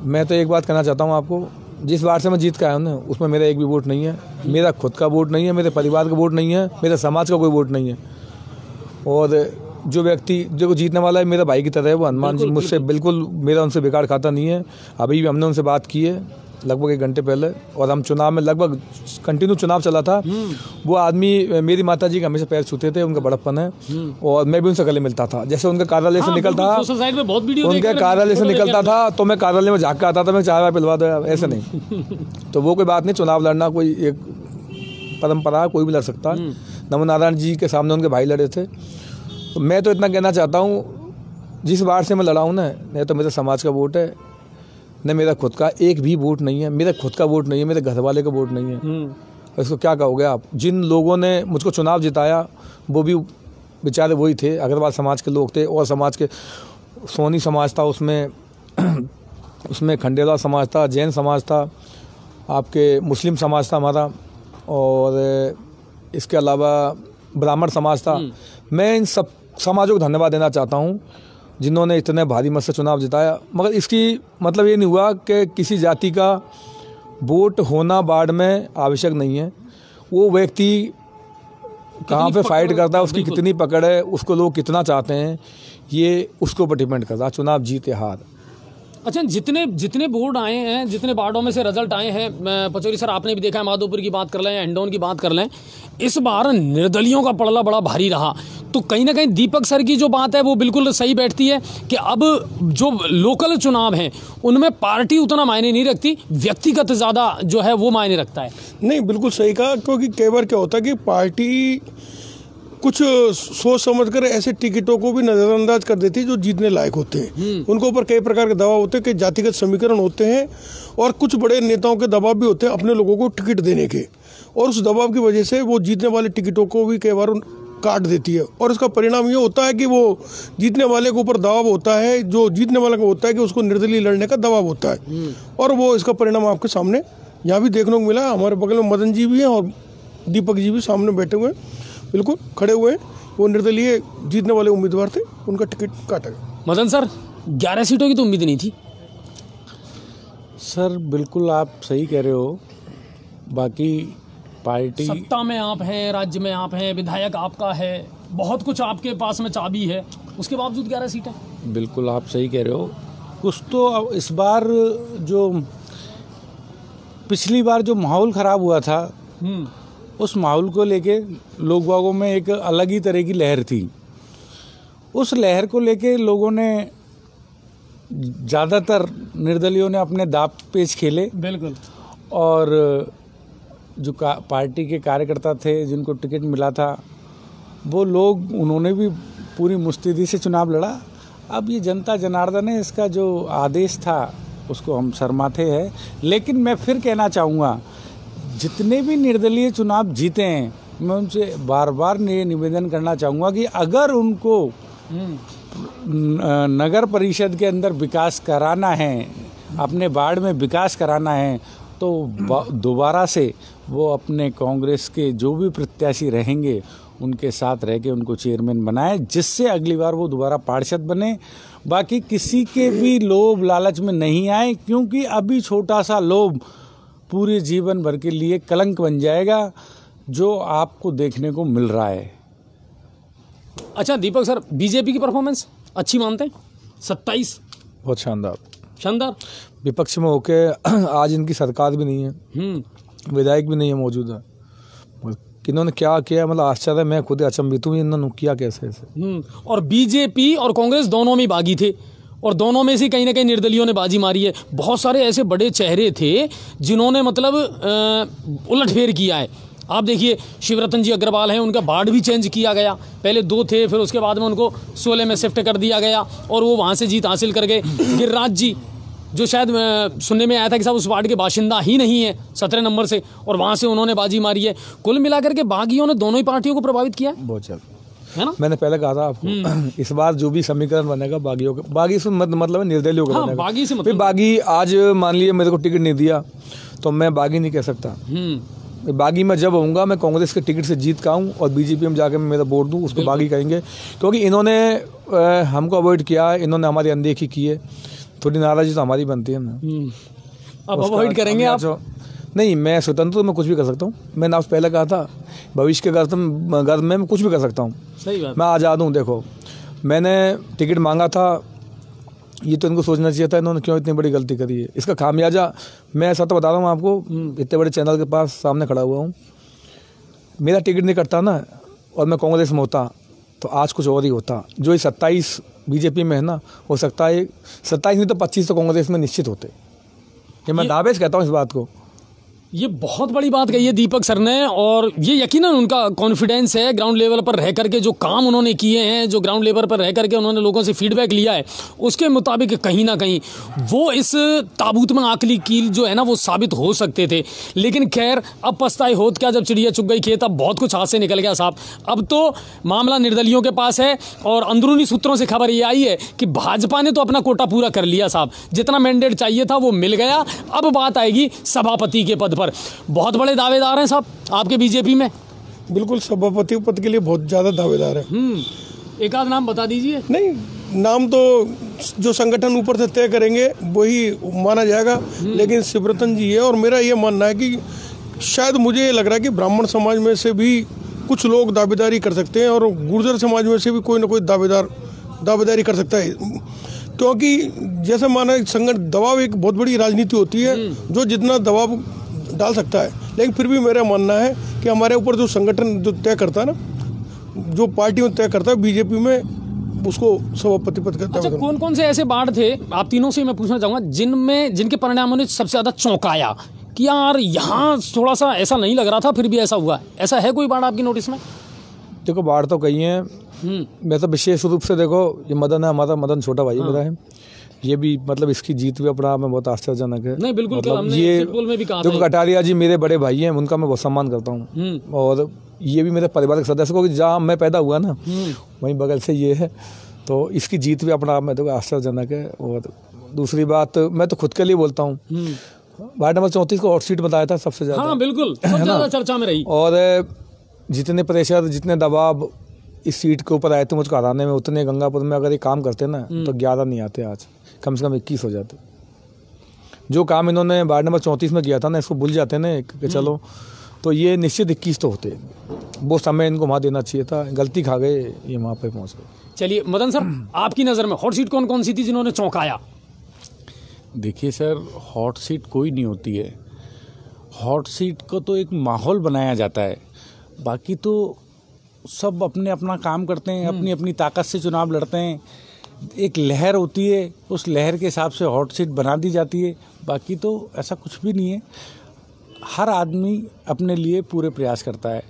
मैं तो एक बात कहना चाहता हूँ आपको, जिस बार से मैं जीत के आया हूँ ना, उसमें मेरा एक भी वोट नहीं है, मेरा खुद का वोट नहीं है, मेरे परिवार का वोट नहीं है, मेरे समाज का कोई वोट नहीं है। और जो व्यक्ति जो जीतने वाला है मेरा भाई की तरह है, वो हनुमान जी, मुझसे बिल्कुल मेरा उनसे बेकार खाता नहीं है। अभी भी हमने उनसे बात की है लगभग 1 घंटे पहले, और हम चुनाव में लगभग कंटिन्यू चुनाव चला था। वो आदमी मेरी माता जी का हमेशा पैर छूते थे, उनका बड़प्पन है, और मैं भी उनसे गले मिलता था। जैसे उनका कार्यालय से निकलता था, उनके कार्यालय से निकलता था तो मैं कार्यालय में झाँक के आता था, मैं चाय वाय पिलवा दो, ऐसे नहीं। तो वो कोई बात नहीं, चुनाव लड़ना कोई एक परंपरा, कोई भी लड़ सकता। नमो नारायण जी के सामने उनके भाई लड़े थे। तो मैं तो इतना कहना चाहता हूँ, जिस बार से मैं लड़ा हूँ ना, नहीं तो मेरे समाज का वोट है, न मेरा खुद का एक भी वोट नहीं है, मेरा खुद का वोट नहीं है, मेरे घर वाले का वोट नहीं है। इसको क्या कहोगे आप? जिन लोगों ने मुझको चुनाव जिताया वो भी बेचारे वही थे, अग्रवाल समाज के लोग थे, और समाज के सोनी समाज था, उसमें खंडेलवाल समाज था, जैन समाज था, आपके मुस्लिम समाज था हमारा, और इसके अलावा ब्राह्मण समाज था। मैं इन सब समाजों को धन्यवाद देना चाहता हूँ जिन्होंने इतने भारी मत से चुनाव जिताया। मगर इसकी मतलब ये नहीं हुआ कि किसी जाति का वोट होना वार्ड में आवश्यक नहीं है। वो व्यक्ति कहाँ पे फाइट करता है, उसकी कितनी पकड़ है, उसको लोग कितना चाहते हैं, ये उसके ऊपर डिपेंड करता है, चुनाव जीत या हार। अच्छा, जितने बोर्ड आए हैं, जितने वार्डों में से रिजल्ट आए हैं, पचौरी सर आपने भी देखा है, माधोपुर की बात कर लें, हिंडौन की बात कर लें, इस बार निर्दलियों का पड़ला बड़ा भारी रहा। तो कहीं ना कहीं दीपक सर की जो बात है वो बिल्कुल सही बैठती है कि अब जो लोकल चुनाव हैं उनमें पार्टी उतना मायने नहीं रखती, व्यक्तिगत ज़्यादा जो है वो मायने रखता है। नहीं, बिल्कुल सही कहा, क्योंकि कई बार क्या होता है कि पार्टी कुछ सोच समझकर ऐसे टिकटों को भी नजरअंदाज कर देती है जो जीतने लायक होते हैं। उनके ऊपर कई प्रकार के दबाव होते हैं, कई जातिगत समीकरण होते हैं, और कुछ बड़े नेताओं के दबाव भी होते हैं अपने लोगों को टिकट देने के, और उस दबाव की वजह से वो जीतने वाले टिकटों को भी कई बार काट देती है। और इसका परिणाम ये होता है कि वो जीतने वाले के ऊपर दबाव होता है, जो जीतने वाले को होता है कि उसको निर्दलीय लड़ने का दबाव होता है, और वो इसका परिणाम आपके सामने यहाँ भी देखने को मिला। हमारे बगल में मदन जी भी हैं और दीपक जी भी सामने बैठे हुए हैं, बिल्कुल खड़े हुए हैं, वो निर्दलीय जीतने वाले उम्मीदवार थे, उनका टिकट काटा गया। मदन सर, 11 सीटों की तो उम्मीद नहीं थी। सर बिल्कुल आप सही कह रहे हो, बाकी पार्टी सत्ता में आप हैं, राज्य में आप हैं, विधायक आपका है, बहुत कुछ आपके पास में चाबी है, उसके बावजूद 11 सीटें। बिल्कुल आप सही कह रहे हो। कुछ तो इस बार जो पिछली बार जो माहौल खराब हुआ था, उस माहौल को लेके लोग बागों में एक अलग ही तरह की लहर थी। उस लहर को लेके लोगों ने, ज़्यादातर निर्दलियों ने अपने दांव पेच खेले। बिल्कुल। और जो पार्टी के कार्यकर्ता थे जिनको टिकट मिला था, वो लोग, उन्होंने भी पूरी मुस्तैदी से चुनाव लड़ा। अब ये जनता जनार्दन है, इसका जो आदेश था उसको हम शर्माते हैं। लेकिन मैं फिर कहना चाहूँगा, जितने भी निर्दलीय चुनाव जीते हैं, मैं उनसे बार बार ये निवेदन करना चाहूँगा कि अगर उनको नगर परिषद के अंदर विकास कराना है, अपने वार्ड में विकास कराना है, तो दोबारा से वो अपने कांग्रेस के जो भी प्रत्याशी रहेंगे उनके साथ रह के उनको चेयरमैन बनाए, जिससे अगली बार वो दोबारा पार्षद बने। बाकी किसी के भी लोभ लालच में नहीं आए, क्योंकि अभी छोटा सा लोभ पूरे जीवन भर के लिए कलंक बन जाएगा, जो आपको देखने को मिल रहा है। अच्छा दीपक सर, बीजेपी की परफॉर्मेंस अच्छी मानते हैं? 27 बहुत शानदार विपक्ष में होके आज इनकी सरकार भी नहीं है, विधायक भी नहीं है मौजूदा। इन्होंने क्या किया, मतलब आश्चर्य, मैं खुद अचंभित हूँ इन्होंने किया कैसे ऐसे। और बीजेपी और कांग्रेस दोनों में बागी थे, और दोनों में से कहीं ना कहीं निर्दलियों ने बाजी मारी है। बहुत सारे ऐसे बड़े चेहरे थे जिन्होंने मतलब उलटफेर किया है। आप देखिए, शिवरतन जी अग्रवाल हैं, उनका वार्ड भी चेंज किया गया, पहले 2 थे, फिर उसके बाद में उनको 16 में शिफ्ट कर दिया गया, और वो वहाँ से जीत हासिल कर गए। गिरिराज जी, जो शायद सुनने में आया था कि साहब उस वार्ड के बाशिंदा ही नहीं है 17 नंबर से, और वहाँ से उन्होंने बाजी मारी है। कुल मिलाकर के बागियों ने दोनों ही पार्टियों को प्रभावित किया है, बहुत ज़्यादा, है ना। मैंने पहले कहा था आपको, इस बार जो भी समीकरण बनेगा बागियों का, बागी से मतलब निर्दलियों का बनेगा। बागी से मतलब बागी, आज मान लिया मेरे को टिकट नहीं दिया तो मैं बागी नहीं कह सकता, बागी में जब होऊंगा मैं कांग्रेस के टिकट से जीत का हूँ और बीजेपी में जाकर मैं मेरा वोट दूँ, उसको बागी कहेंगे। क्योंकि इन्होंने हमको अवॉइड किया, इन्होंने हमारी अनदेखी की है, थोड़ी नाराज़गी तो हमारी बनती है ना। अब अवॉइड करेंगे आप? नहीं, मैं स्वतंत्र हूँ, मैं कुछ भी कर सकता हूँ। मैंने आपसे पहले कहा था भविष्य के गर्भ में मैं कुछ भी कर सकता हूँ। सही बात। मैं आज़ाद हूँ। देखो, मैंने टिकट मांगा था, ये तो इनको सोचना चाहिए था इन्होंने क्यों इतनी बड़ी गलती करी है। इसका खामियाजा मैं ऐसा तो बता रहा हूँ आपको, इतने बड़े चैनल के पास सामने खड़ा हुआ हूँ। मेरा टिकट नहीं कटता ना और मैं कांग्रेस में होता तो आज कुछ और ही होता। जो ये 27 बीजेपी में है ना, हो सकता है 27 नहीं तो 25 तो कांग्रेस में निश्चित होते। ये मैं दावे से कहता हूँ इस बात को। ये बहुत बड़ी बात कही है दीपक सर ने, और ये यकीनन उनका कॉन्फिडेंस है ग्राउंड लेवल पर रह करके, जो काम उन्होंने किए हैं, जो ग्राउंड लेवल पर रह करके उन्होंने लोगों से फीडबैक लिया है, उसके मुताबिक कहीं ना कहीं वो इस ताबूत में आखिरी कील जो है ना वो साबित हो सकते थे। लेकिन खैर, अब पछताई होत क्या जब चिड़िया चुग गई खेत। अब बहुत कुछ हाथ से निकल गया साहब। अब तो मामला निर्दलियों के पास है और अंदरूनी सूत्रों से खबर ये आई है कि भाजपा ने तो अपना कोटा पूरा कर लिया साहब, जितना मैंडेट चाहिए था वो मिल गया। अब बात आएगी सभापति के पद पर। बहुत बड़े दावेदार हैं साहब आपके बीजेपी में। बिल्कुल, सभापति पद के लिए बहुत ज़्यादा दावेदार है। एक आध नाम बता दीजिए। नहीं, नाम तो जो संगठन ऊपर से तय करेंगे वही माना जाएगा, लेकिन शिवरतन जी है। और मेरा ये मानना है कि शायद मुझे ये लग रहा है कि ब्राह्मण समाज में से भी कुछ लोग दावेदारी कर सकते हैं और गुर्जर समाज में से भी कोई ना कोई दावेदारी कर सकता है। क्योंकि जैसे माना संगठन दबाव एक बहुत बड़ी राजनीति होती है, जो जितना दबाव डाल सकता है। लेकिन फिर भी मेरा मानना है कि हमारे ऊपर जो संगठन जो तय करता है ना, जो पार्टी में तय करता है, बीजेपी में उसको सभापति पद करता है। अच्छा, कौन कौन से ऐसे बाढ़ थे, आप तीनों से मैं पूछना चाहूंगा, जिनके परिणामों ने सबसे ज्यादा चौंकाया कि यार यहाँ थोड़ा सा ऐसा नहीं लग रहा था, फिर भी ऐसा हुआ? ऐसा है कोई बाढ़ आपकी नोटिस में? देखो, बाढ़ तो कही है। मैं तो विशेष रूप से देखो, ये मदन है हमारा, मदन छोटा भाई मेरा है। ये भी मतलब इसकी जीत भी अपना आप में बहुत आश्चर्यजनक है। नहीं, बिल्कुल, मतलब हमने ये में भी कहा जो कटारिया जी मेरे बड़े भाई हैं, उनका मैं बहुत सम्मान करता हूँ। और ये भी मेरे परिवार के सदस्य को, जहाँ मैं पैदा हुआ ना वहीं बगल से ये है, तो इसकी जीत भी अपना आप में देखो आश्चर्यजनक है। और दूसरी बात, मैं तो खुद के लिए बोलता हूँ, वार्ड नंबर 34 को हॉट सीट बताया था सबसे ज्यादा। हाँ बिल्कुल, सबसे ज्यादा चर्चा में रही। और जितने प्रेशर, जितने दबाव इस सीट के ऊपर आए थे मुझको हराने में, उतने गंगापुर में अगर ये काम करते ना तो 11 नहीं आते, आज कम से कम 21 हो जाते। जो काम इन्होंने वार्ड नंबर 34 में किया था ना, इसको भूल जाते ना कि चलो, तो ये निश्चित 21 तो होते। वो समय इनको वहाँ देना चाहिए था, गलती खा गए, ये वहाँ पे पहुँच गए। चलिए मदन सर, आपकी नज़र में हॉट सीट कौन कौन सी थी जिन्होंने चौंकाया? देखिए सर, हॉट सीट कोई नहीं होती है। हॉट सीट को तो एक माहौल बनाया जाता है, बाकी तो सब अपने अपना काम करते हैं, अपनी अपनी ताकत से चुनाव लड़ते हैं। एक लहर होती है, उस लहर के हिसाब से हॉट सीट बना दी जाती है, बाकी तो ऐसा कुछ भी नहीं है। हर आदमी अपने लिए पूरे प्रयास करता है।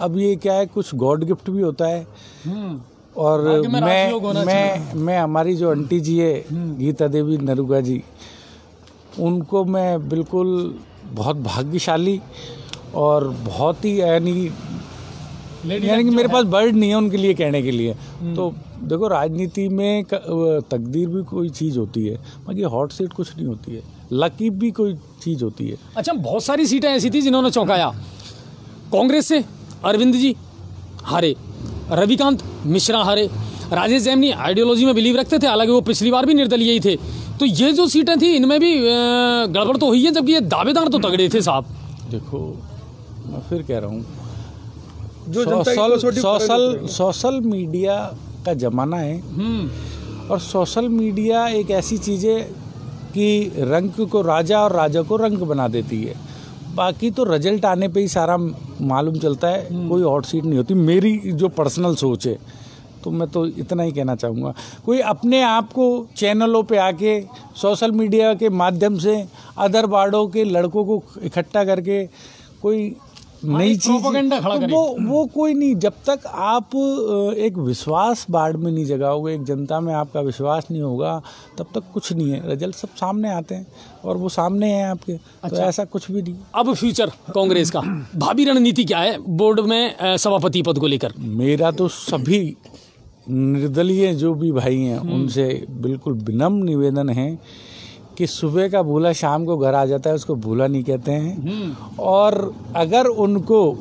अब ये क्या है, कुछ गॉड गिफ्ट भी होता है। और मैं हमारी जो आंटी जी है गीता देवी नरुगा जी, उनको मैं बिल्कुल बहुत भाग्यशाली और बहुत ही यानी कि मेरे पास वर्ड नहीं है उनके लिए कहने के लिए। तो देखो, राजनीति में तकदीर भी कोई चीज़ होती है, बाकी हॉट सीट कुछ नहीं होती है। लकी भी कोई चीज़ होती है। अच्छा, बहुत सारी सीटें ऐसी थी जिन्होंने चौंकाया। कांग्रेस से अरविंद जी हारे, रविकांत मिश्रा हारे, राजेश जैमनी आइडियोलॉजी में बिलीव रखते थे, हालांकि वो पिछली बार भी निर्दलीय ही थे। तो ये जो सीटें थी इनमें भी गड़बड़ तो हुई है, जबकि ये दावेदार तो तगड़े थे साहब। देखो, मैं फिर कह रहा हूँ, जो सोशल मीडिया का ज़माना है और सोशल मीडिया एक ऐसी चीज़ है कि रंग को राजा और राजा को रंग बना देती है। बाकी तो रिजल्ट आने पे ही सारा मालूम चलता है। कोई हॉट सीट नहीं होती, मेरी जो पर्सनल सोच है। तो मैं तो इतना ही कहना चाहूँगा, कोई अपने आप को चैनलों पे आके सोशल मीडिया के माध्यम से अदर वार्डों के लड़कों को इकट्ठा करके कोई नई चीज तो वो कोई नहीं। जब तक आप एक विश्वास वार्ड में नहीं जगाओगे, एक जनता में आपका विश्वास नहीं होगा, तब तक कुछ नहीं है। रिजल्ट सब सामने आते हैं और वो सामने हैं आपके। अच्छा, तो ऐसा कुछ भी नहीं। अब फ्यूचर कांग्रेस का भावी रणनीति क्या है बोर्ड में सभापति पद को लेकर? मेरा तो सभी निर्दलीय जो भी भाई हैं उनसे बिल्कुल विनम्र निवेदन है कि सुबह का भूला शाम को घर आ जाता है, उसको भूला नहीं कहते हैं। और अगर उनको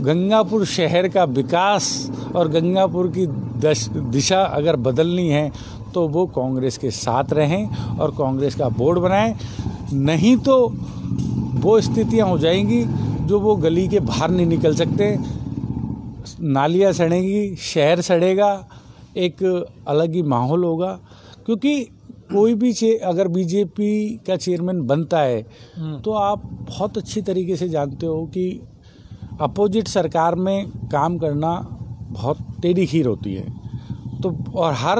गंगापुर शहर का विकास और गंगापुर की दिशा अगर बदलनी है तो वो कांग्रेस के साथ रहें और कांग्रेस का बोर्ड बनाएं, नहीं तो वो स्थितियां हो जाएंगी जो वो गली के बाहर नहीं निकल सकते, नालियां सड़ेंगी, शहर सड़ेगा, एक अलग ही माहौल होगा। क्योंकि कोई भी अगर बीजेपी का चेयरमैन बनता है तो आप बहुत अच्छी तरीके से जानते हो कि अपोजिट सरकार में काम करना बहुत टेढ़ी खीर होती है, तो और हर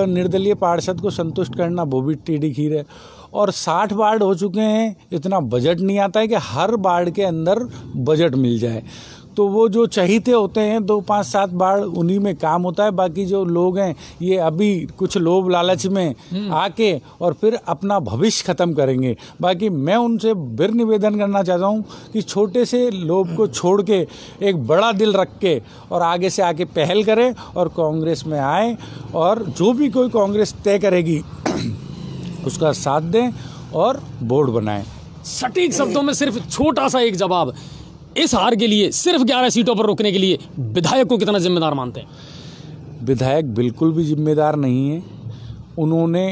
निर्दलीय पार्षद को संतुष्ट करना वो भी टेढ़ी खीर है। और 60 वार्ड हो चुके हैं, इतना बजट नहीं आता है कि हर वार्ड के अंदर बजट मिल जाए, तो वो जो चहीते होते हैं 2, 5, 7 वार्ड उन्हीं में काम होता है। बाकी जो लोग हैं ये अभी कुछ लोभ लालच में आके और फिर अपना भविष्य खत्म करेंगे। बाकी मैं उनसे फिर निवेदन करना चाहता हूँ कि छोटे से लोभ को छोड़ के एक बड़ा दिल रख के और आगे से आके पहल करें और कांग्रेस में आए, और जो भी कोई कांग्रेस तय करेगी उसका साथ दें और बोर्ड बनाएं। सटीक शब्दों में सिर्फ छोटा सा एक जवाब, इस हार के लिए सिर्फ 11 सीटों पर रोकने के लिए विधायक को कितना जिम्मेदार मानते हैं? विधायक बिल्कुल भी जिम्मेदार नहीं है। उन्होंने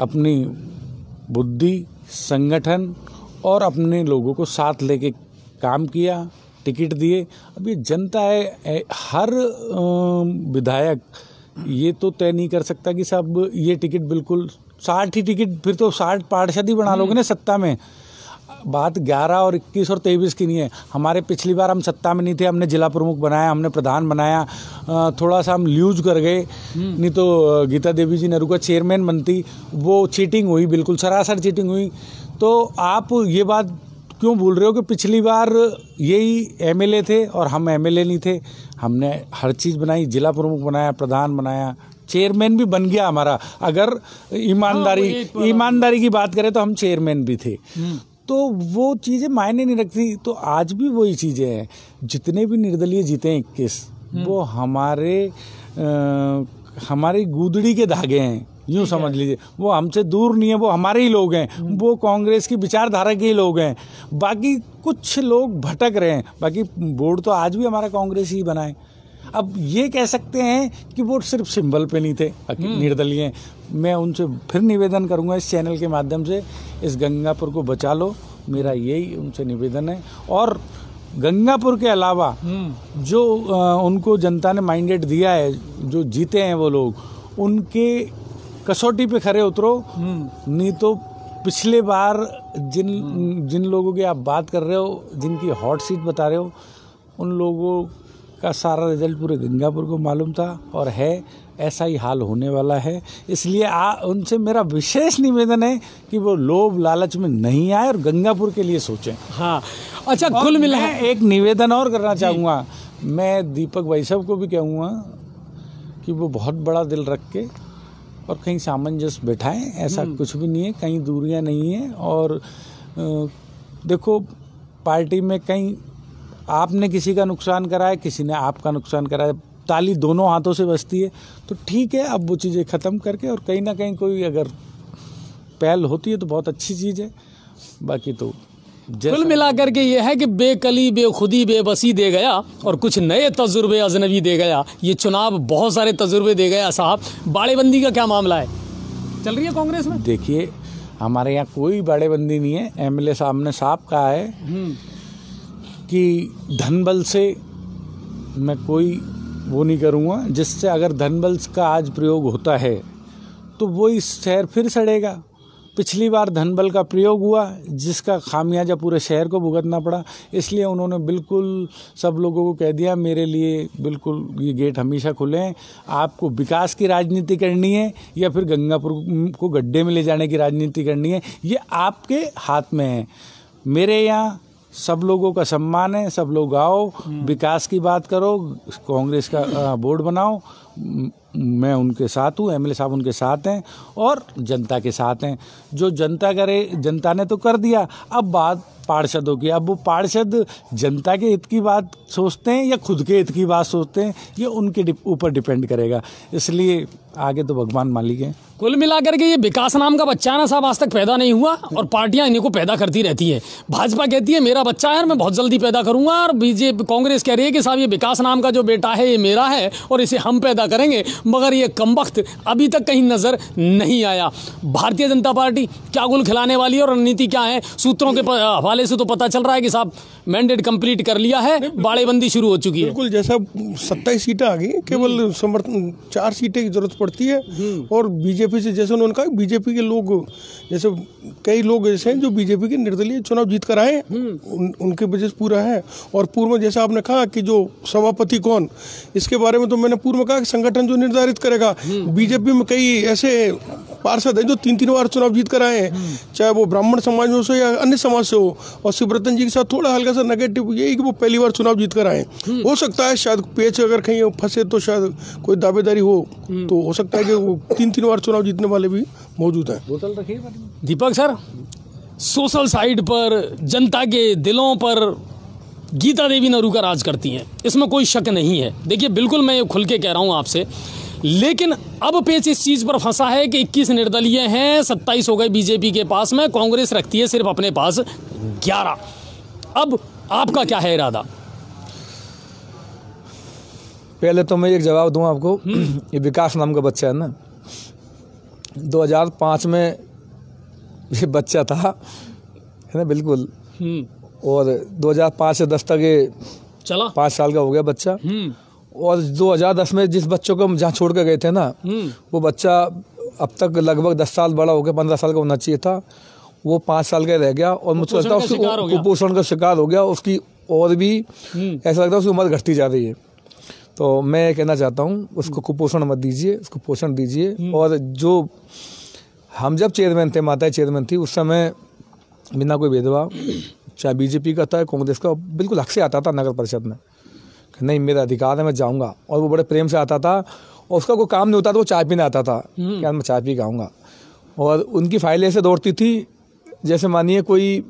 अपनी बुद्धि, संगठन और अपने लोगों को साथ लेके काम किया, टिकट दिए। अब ये जनता है, हर विधायक ये तो तय नहीं कर सकता कि सब ये टिकट बिल्कुल 60 ही टिकट, फिर तो 60 पार्षद ही बना लोगे ना सत्ता में। बात 11 और 21 और 23 की नहीं है। हमारे पिछली बार हम सत्ता में नहीं थे, हमने जिला प्रमुख बनाया, हमने प्रधान बनाया, थोड़ा सा हम ल्यूज कर गए, नहीं तो गीता देवी जी नेहरू का चेयरमैन बनती, वो चीटिंग हुई, बिल्कुल सरासर चीटिंग हुई। तो आप ये बात क्यों भूल रहे हो कि पिछली बार यही एमएलए थे और हम एमएलए नहीं थे? हमने हर चीज़ बनाई, जिला प्रमुख बनाया, प्रधान बनाया, चेयरमैन भी बन गया हमारा। अगर ईमानदारी की बात करें तो हम चेयरमैन भी थे। तो वो चीज़ें मायने नहीं रखती। तो आज भी वही चीज़ें हैं। जितने भी निर्दलीय जीते हैं 21, वो हमारी गूदड़ी के धागे हैं, यूँ समझ लीजिए। वो हमसे दूर नहीं है, वो हमारे ही लोग हैं, वो कांग्रेस की विचारधारा के ही लोग हैं। बाकी कुछ लोग भटक रहे हैं, बाकी बोर्ड तो आज भी हमारा कांग्रेस ही बना है। अब ये कह सकते हैं कि वो सिर्फ सिंबल पे नहीं थे, निर्दलीय। मैं उनसे फिर निवेदन करूंगा इस चैनल के माध्यम से, इस गंगापुर को बचा लो, मेरा यही उनसे निवेदन है। और गंगापुर के अलावा जो उनको जनता ने माइंडेट दिया है, जो जीते हैं वो लोग, उनके कसौटी पे खरे उतरो। नहीं तो पिछले बार जिन लोगों की आप बात कर रहे हो, जिनकी हॉट सीट बता रहे हो, उन लोगों का सारा रिजल्ट पूरे गंगापुर को मालूम था और है, ऐसा ही हाल होने वाला है। इसलिए उनसे मेरा विशेष निवेदन है कि वो लोभ लालच में नहीं आए और गंगापुर के लिए सोचें। हाँ, अच्छा, कुल मिला एक निवेदन और करना चाहूँगा। मैं दीपक भाई साहब को भी कहूँगा कि वो बहुत बड़ा दिल रख के और कहीं सामंजस्य बैठाएं। ऐसा कुछ भी नहीं है, कहीं दूरियां नहीं है। और देखो, पार्टी में कहीं आपने किसी का नुकसान करा है, किसी ने आपका नुकसान करा है, ताली दोनों हाथों से बजती है। तो ठीक है, अब वो चीज़ें ख़त्म करके और कहीं ना कहीं कोई अगर पहल होती है तो बहुत अच्छी चीज़ है। बाकी तो कुल मिलाकर के ये है कि बेकली, बेखुदी, बेबसी दे गया और कुछ नए तजुर्बे अजनबी दे गया। ये चुनाव बहुत सारे तजुर्बे दे गया। साहब, बाड़ेबंदी का क्या मामला है, चल रही है कांग्रेस में? देखिए, हमारे यहाँ कोई बाड़ेबंदी नहीं है। एमएलए साहब ने साफ कहा है कि धनबल से मैं कोई वो नहीं करूँगा, जिससे अगर धनबल का आज प्रयोग होता है तो वो इस शहर फिर सड़ेगा। पिछली बार धनबल का प्रयोग हुआ, जिसका खामियाजा पूरे शहर को भुगतना पड़ा। इसलिए उन्होंने बिल्कुल सब लोगों को कह दिया, मेरे लिए बिल्कुल ये गेट हमेशा खुले हैं। आपको विकास की राजनीति करनी है या फिर गंगापुर को गड्ढे में ले जाने की राजनीति करनी है, ये आपके हाथ में है। मेरे यहाँ सब लोगों का सम्मान है, सब लोग आओ, विकास की बात करो, कांग्रेस का बोर्ड बनाओ। मैं उनके साथ हूँ, एमएलए साहब उनके साथ हैं और जनता के साथ हैं। जो जनता करे, जनता ने तो कर दिया। अब बात पार्षदों की। अब वो पार्षद जनता के हित की बात सोचते हैं या खुद के हित की बात सोचते हैं, ये उनके ऊपर डिपेंड करेगा। इसलिए आगे तो भगवान मालिक हैं। कुल मिलाकर के ये विकास नाम का बच्चा है ना साहब, आज तक पैदा नहीं हुआ और पार्टियां इन्हीं को पैदा करती रहती है। भाजपा कहती है मेरा बच्चा है और मैं बहुत जल्दी पैदा करूंगा, और बीजेपी कांग्रेस कह रही है कि साहब ये विकास नाम का जो बेटा है ये मेरा है और इसे हम पैदा करेंगे, मगर ये कमबख्त अभी तक कहीं नजर नहीं आया। भारतीय जनता पार्टी क्या गुल खिलाने वाली है और रणनीति क्या है, सूत्रों के हवाले से तो पता चल रहा है कि साहब मैंडेट कंप्लीट कर लिया है, बाड़ेबंदी शुरू हो चुकी है। बिल्कुल, जैसा 27 सीटें आ गई, केवल समर्थन 4 सीटें की जरूरत पड़ती है। और बीजेपी से, जैसे उन्होंने कहा, बीजेपी के लोग, जैसे कई लोग ऐसे हैं जो बीजेपी के निर्दलीय चुनाव जीत कर आए, उनके वजह से पूरा है। और पूर्व में जैसा आपने कहा कि जो सभापति कौन, इसके बारे में तो मैंने पूर्व में कहा कि संगठन जो निर्धारित करेगा। बीजेपी में कई ऐसे पार्षद हैं जो 3-3 बार चुनाव जीत कर आए हैं, चाहे वो ब्राह्मण समाज में हो या अन्य समाज से हो। और शिवरतन जी के साथ थोड़ा हल्का सा नेगेटिव यही कि वो पहली बार चुनाव जीत कर आए। हो सकता है शायद पेच अगर कहीं फंसे तो शायद कोई दावेदारी हो, तो हो सकता है कि वो 3-3 बार चुनाव जीतने वाले भी मौजूद हैं। बोतल रखिए दीपक सर, सोशल साइड पर जनता के दिलों पर गीता देवी नरूका राज करती हैं, इसमें कोई शक नहीं है। देखिए बिल्कुल मैं ये खुल के कह रहा हूँ आपसे, लेकिन अब पेच इस चीज़ पर फंसा है कि 21 निर्दलीय हैं, 27 हो गए बीजेपी के पास में, कांग्रेस रखती है सिर्फ अपने पास 11। अब आपका क्या है इरादा? पहले तो मैं एक जवाब दूं आपको। ये विकास नाम का बच्चा है ना, 2005 में ये बच्चा था, है ना, बिल्कुल। और 2005 से 10 तक ये चला 5 साल का हो गया बच्चा। और 2010 में जिस बच्चों को हम जहाँ छोड़ के गए थे ना, वो बच्चा अब तक लगभग 10 साल बड़ा हो गया, 15 साल का होना चाहिए था, वो 5 साल का रह गया। और मुझे लगता है उसको कुपोषण का शिकार हो गया उसकी, और भी ऐसा लगता है उसकी उम्र घटती जा रही है। तो मैं कहना चाहता हूँ उसको कुपोषण मत दीजिए, उसको पोषण दीजिए। और जो हम जब चेयरमैन थे, माता चेयरमैन थी, उस समय बिना कोई भेदभाव, चाहे बीजेपी का था कांग्रेस का, बिल्कुल हक से आता था नगर परिषद में कि नहीं मेरा अधिकार है मैं जाऊँगा। और वो बड़े प्रेम से आता था, और उसका कोई काम नहीं होता तो वो चाय पीने आता था कि मैं चाय पी आऊँगा। और उनकी फाइलें ऐसे दौड़ती थी जैसे मानिए कोई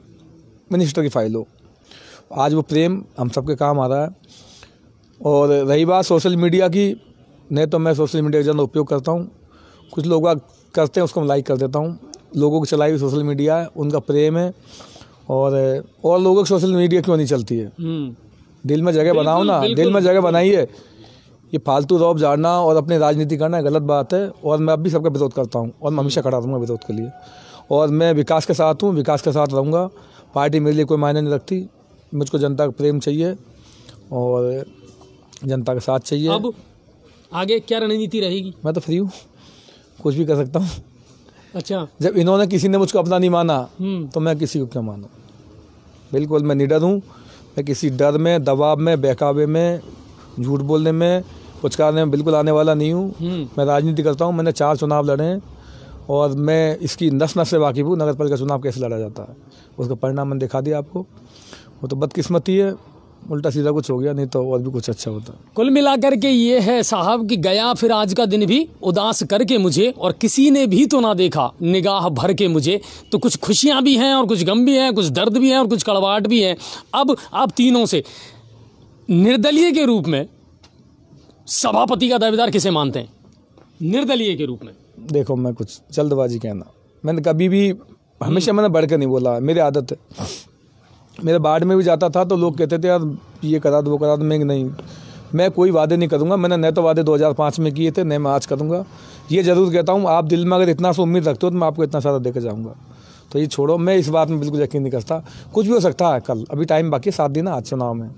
मिनिस्टर की फाइल हो। आज वो प्रेम हम सबके काम आ रहा है। और रही बात सोशल मीडिया की, नहीं तो मैं सोशल मीडिया का ज़्यादा उपयोग करता हूँ, कुछ लोग करते हैं उसको मैं लाइक कर देता हूँ। लोगों की चलाई हुई सोशल मीडिया है, उनका प्रेम है। और लोगों की सोशल मीडिया क्यों नहीं चलती है? दिल में जगह बनाओ ना, दिल में जगह बनाइए। ये फालतू रौब झाड़ना और अपनी राजनीति करना गलत बात है। और मैं अब भी सबका विरोध करता हूँ और मैं हमेशा खड़ा रहूँगा विरोध के लिए। और मैं विकास के साथ हूँ, विकास के साथ रहूँगा। पार्टी मेरे लिए कोई मायने नहीं रखती, मुझको जनता का प्रेम चाहिए और जनता का साथ चाहिए। अब आगे क्या रणनीति रहेगी? मैं तो फ्री हूँ, कुछ भी कर सकता हूँ। अच्छा, जब इन्होंने किसी ने मुझको अपना नहीं माना तो मैं किसी को क्या मानूं? बिल्कुल मैं निडर हूँ। मैं किसी डर में, दबाव में, बहकावे में, झूठ बोलने में, कुछ करने में बिल्कुल आने वाला नहीं हूँ। मैं राजनीति करता हूँ, मैंने 4 चुनाव लड़े हैं और मैं इसकी नस से वाकिफ़ हूँ। नगर पालिका चुनाव कैसे लड़ा जाता है उसका परिणाम मैंने दिखा दिया आपको। वो तो बदकिस्मती है, उल्टा सीधा कुछ हो गया, नहीं तो और भी कुछ अच्छा होता। कुल मिलाकर के ये है साहब कि गया फिर आज का दिन भी उदास करके मुझे, और किसी ने भी तो ना देखा निगाह भर के मुझे। तो कुछ खुशियां भी हैं और कुछ गम भी हैं, कुछ दर्द भी हैं और कुछ कड़वाहट भी है। अब आप तीनों से निर्दलीय के रूप में सभापति का दावेदार किसे मानते हैं? निर्दलीय के रूप में देखो, मैं कुछ जल्दबाजी कहना, मैंने कभी भी हमेशा मैंने बढ़ के नहीं बोला, मेरी आदत है। मेरे वार्ड में भी जाता था तो लोग कहते थे यार ये करा दो वो करा दो, मैं नहीं, मैं कोई वादे नहीं करूँगा। मैंने न तो वादे 2005 में किए थे, न मैं आज करूँगा। ये ज़रूर कहता हूँ, आप दिल में अगर इतना सा उम्मीद रखते हो तो मैं आपको इतना सारा देकर जाऊँगा। तो ये छोड़ो, मैं इस बात में बिल्कुल यकीन नहीं करता। कुछ भी हो सकता है कल, अभी टाइम बाकी है 7 दिन आज चुनाव में,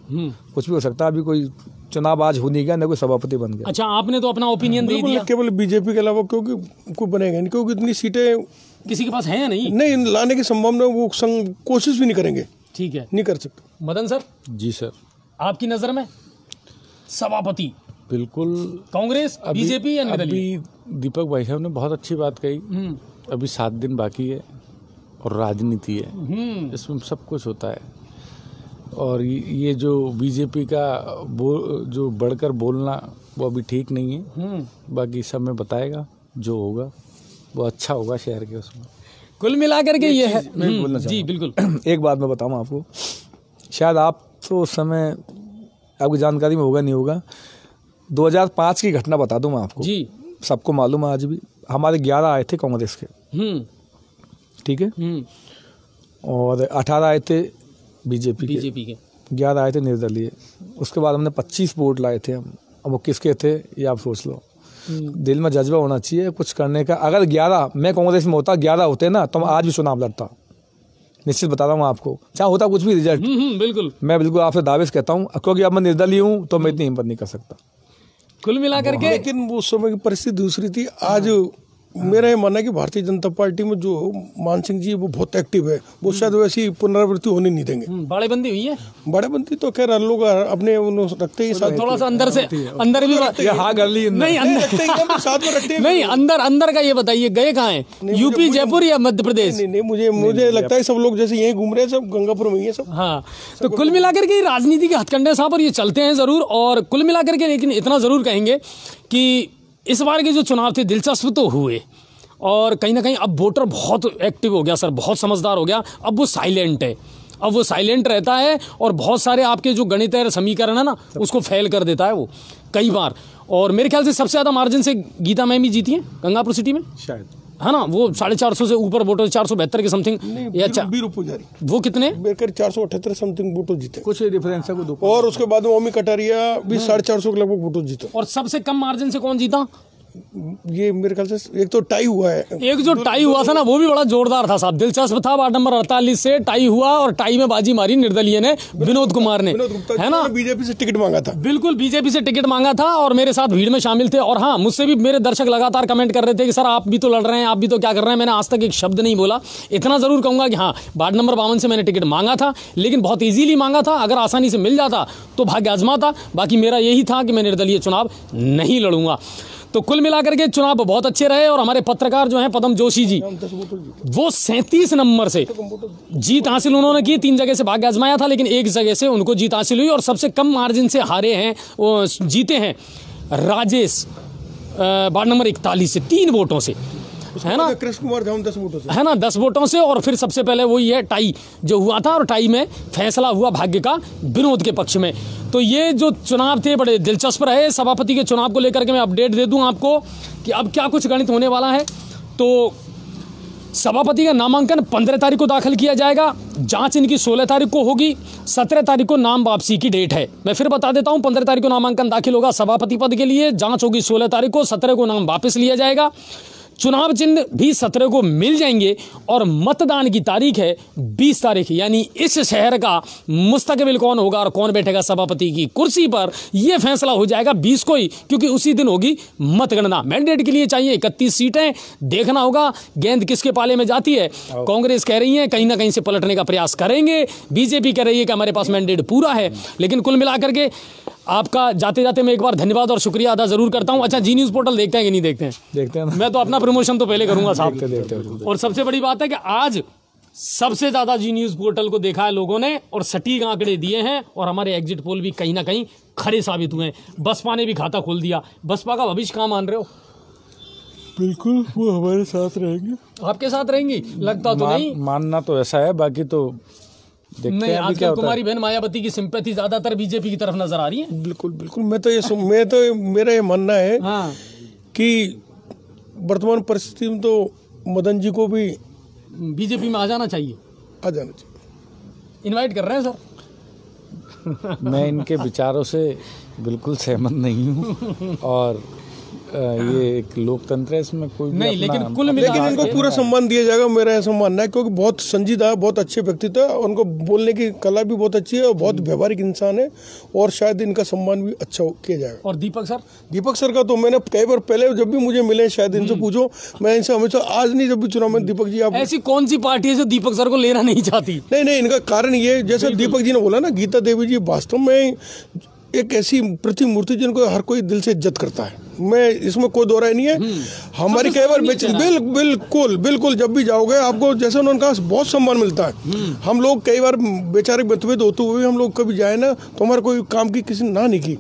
कुछ भी हो सकता है। अभी कोई चुनाव आज हो नहीं गया, न कोई सभापति बन गया। अच्छा, आपने तो अपना ओपिनियन दे दिया। केवल बीजेपी के अलावा क्योंकि कोई बनेगा नहीं, क्योंकि इतनी सीटें किसी के पास है या नहीं लाने की संभावना, वो कोशिश भी नहीं करेंगे। ठीक है, नहीं कर सकते। मदन सर? जी सर, आपकी नज़र में सभापति बिल्कुल कांग्रेस, बीजेपी या निर्दलीय? अभी दीपक भाई साहब ने बहुत अच्छी बात कही। अभी 7 दिन बाकी है और राजनीति है, इसमें सब कुछ होता है। और ये जो बीजेपी का जो बढ़कर बोलना वो अभी ठीक नहीं है। बाकी समय बताएगा, जो होगा वो अच्छा होगा शहर के उसमें। कुल मिलाकर के ये है। मैं बोलना जी बिल्कुल। एक बात मैं बताऊं आपको, शायद आप तो उस समय आपकी जानकारी में होगा नहीं होगा, 2005 की घटना बता दूं मैं आपको जी। सबको मालूम है आज भी। हमारे 11 आए थे कांग्रेस के, ठीक है, और 18 आए थे बीजेपी के 11 आए थे निर्दलीय। उसके बाद हमने 25 वोट लाए थे हम। अब वो किसके थे ये आप सोच लो। दिल में जज्बा होना चाहिए कुछ करने का। अगर 11 मैं कांग्रेस में होता, 11 होते ना, तो मैं आज भी चुनाव लड़ता, निश्चित बता रहा हूँ आपको, चाहे होता कुछ भी रिजल्ट। बिल्कुल, मैं बिल्कुल आपसे दावे से कहता हूँ, क्योंकि अब मैं निर्दलीय हूँ तो मैं इतनी हिम्मत नहीं कर सकता कुल मिलाकर के। लेकिन उस समय की परिस्थिति दूसरी थी। आज मेरा ये मानना है कि भारतीय जनता पार्टी में जो मान सिंह जी वो बहुत एक्टिव है, वो शायद वैसी पुनरावृत्ति होने नहीं देंगे। बड़ेबंदी हुई है, बड़ेबंदी तो खैर लोग अपने रखते ही साथ, थोड़ा सा अंदर से अंदर भी हाँ कर ली नहीं अंदर साथ में रखते नहीं अंदर का ये बताइए, गए कहाँ हैं? यूपी, जयपुर या मध्य प्रदेश? नहीं, मुझे लगता है सब लोग जैसे यहीं घूम रहे हैं, सब गंगापुर में ही है सब। हाँ, तो कुल मिलाकर के राजनीति के हथकंडे साहब और ये चलते हैं जरूर। और कुल मिलाकर के लेकिन इतना जरूर कहेंगे कि इस बार के जो चुनाव थे दिलचस्प तो हुए, और कहीं ना कहीं अब वोटर बहुत एक्टिव हो गया सर, बहुत समझदार हो गया। अब वो साइलेंट है, अब वो साइलेंट रहता है, और बहुत सारे आपके जो गणितीय समीकरण है ना उसको फेल कर देता है वो कई बार। और मेरे ख्याल से सबसे ज़्यादा मार्जिन से गीता मैम ही जीती है गंगापुर सिटी में शायद, है ना। वो 450 से ऊपर वोटर, 472 के समथिंग। अच्छा, बीरू पुजारी वो कितने? 478 समथिंग वोटों जीते, कुछ डिफरेंस है। और उसके बाद में ओमी कटारिया भी 450 के लगभग वोटों जीते। और सबसे कम मार्जिन से कौन जीता? ये मेरे ख्याल से एक तो टाई हुआ है, एक जो टाई हुआ था ना वो भी बड़ा जोरदार था साहब, दिलचस्प था। वार्ड नंबर 48 से टाई हुआ, और टाई में बाजी मारी निर्दलीय ने, विनोद कुमार ने, है ना। बीजेपी से टिकट मांगा था, बिल्कुल बीजेपी से टिकट मांगा था, और मेरे साथ भीड़ में शामिल थे। और हाँ, मुझसे भी मेरे दर्शक लगातार कमेंट कर रहे थे कि सर आप भी तो लड़ रहे हैं, आप भी तो क्या कर रहे हैं। मैंने आज तक एक शब्द नहीं बोला। इतना जरूर कहूंगा कि हाँ, वार्ड नंबर 52 से मैंने टिकट मांगा था, लेकिन बहुत ईजीली मांगा था। अगर आसानी से मिल जाता तो भाग्य आजमाता। बाकी मेरा यही था कि मैं निर्दलीय चुनाव नहीं लड़ूंगा। तो कुल मिलाकर के चुनाव बहुत अच्छे रहे। और हमारे पत्रकार जो हैं पदम जोशी जी, वो 37 नंबर से जीत हासिल उन्होंने की। 3 जगह से भाग्य आजमाया था, लेकिन 1 जगह से उनको जीत हासिल हुई। और सबसे कम मार्जिन से हारे हैं, वो जीते हैं राजेश, वार्ड नंबर 41 से 3 वोटों से, है ना। कृष्ण कुमार धाम 10 वोटों से, है ना, 10 वोटों से। और फिर सबसे पहले वही है टाई जो हुआ था, और टाई में फैसला हुआ भाग्य का विनोद के पक्ष में। तो ये जो चुनाव थे बड़े दिलचस्प रहे। सभापति के चुनाव को लेकर के मैं अपडेट दे दूं आपको कि अब क्या कुछ गणित होने वाला है। तो सभापति का नामांकन 15 तारीख को दाखिल किया जाएगा, जांच इनकी 16 तारीख को होगी, 17 तारीख को नाम वापसी की डेट है। मैं फिर बता देता हूं, 15 तारीख को नामांकन दाखिल होगा सभापति पद के लिए, जांच होगी 16 तारीख को, 17 को नाम वापस लिया जाएगा। चुनाव चिन्ह भी 17 को मिल जाएंगे, और मतदान की तारीख है 20 तारीख। यानी इस शहर का मुस्तकबिल कौन होगा और कौन बैठेगा सभापति की कुर्सी पर, यह फैसला हो जाएगा 20 को ही, क्योंकि उसी दिन होगी मतगणना। मैंडेट के लिए चाहिए 31 सीटें। देखना होगा गेंद किसके पाले में जाती है। कांग्रेस कह रही है कहीं ना कहीं से पलटने का प्रयास करेंगे, बीजेपी कह रही है कि हमारे पास मैंडेट पूरा है। लेकिन कुल मिलाकर के आपका जाते जाते मैं एक बार धन्यवाद और शुक्रिया अदा जरूर करता हूं। अच्छा, जी न्यूज़ पोर्टल देखते हैं कि नहीं देखते हैं? देखते हैं। मैं तो अपना प्रमोशन तो पहले करूंगा साहब। देखते। और सबसे बड़ी बात है कि आज सबसे ज्यादा जी न्यूज़ पोर्टल को देखा है लोगों ने, और सटीक आंकड़े दिए हैं। और हमारे एग्जिट पोल भी कहीं ना कहीं खरे साबित हुए हैं। बसपा ने भी खाता खोल दिया। बसपा का भविष्य कहाँ मान रहे हो? बिल्कुल, वो हमारे साथ रहेंगे। आपके साथ रहेंगी? लगता तो नहीं। मानना तो ऐसा है, बाकी तो नहीं। आजकल कुमारी बहन मायावती की सिंपैथी ज्यादातर बीजेपी की तरफ नजर आ रही है। बिल्कुल। मेरा ये मानना है कि वर्तमान परिस्थिति में तो मदन जी को भी बीजेपी में आ जाना चाहिए। इनवाइट कर रहे हैं सर। मैं इनके विचारों से बिल्कुल सहमत नहीं हूँ, और ये एक लोकतंत्र है, इसमें कोई नहीं। लेकिन इनको पूरा सम्मान दिया जाएगा, मेरा ऐसा मानना है, क्योंकि बहुत संजीदा है, बहुत अच्छे व्यक्तित्व है, उनको बोलने की कला भी बहुत अच्छी है, और बहुत व्यवहारिक इंसान है, और शायद इनका सम्मान भी अच्छा किया जाएगा। और दीपक सर का तो मैंने कई बार पहले जब भी मुझे मिले, शायद इनसे पूछो, मैं इनसे हमेशा, आज नहीं जब भी चुनाव में, दीपक जी आप ऐसी कौन सी पार्टी है जो दीपक सर को लेना नहीं चाहती? नहीं, इनका कारण ये, जैसे दीपक जी ने बोला ना, गीता देवी जी वास्तव में एक ऐसी प्रतिमूर्ति जिनको हर कोई दिल से इज्जत करता है। मैं इसमें कोई दो राय नहीं है। हमारी कई बार बिल्कुल जब भी जाओगे आपको, जैसे उन्होंने कहा, बहुत सम्मान मिलता है। हम लोग कई बार बेचारे मतभेद होते हुए हम लोग कभी जाए ना, तो हमारे कोई काम की किसी ना नहीं की,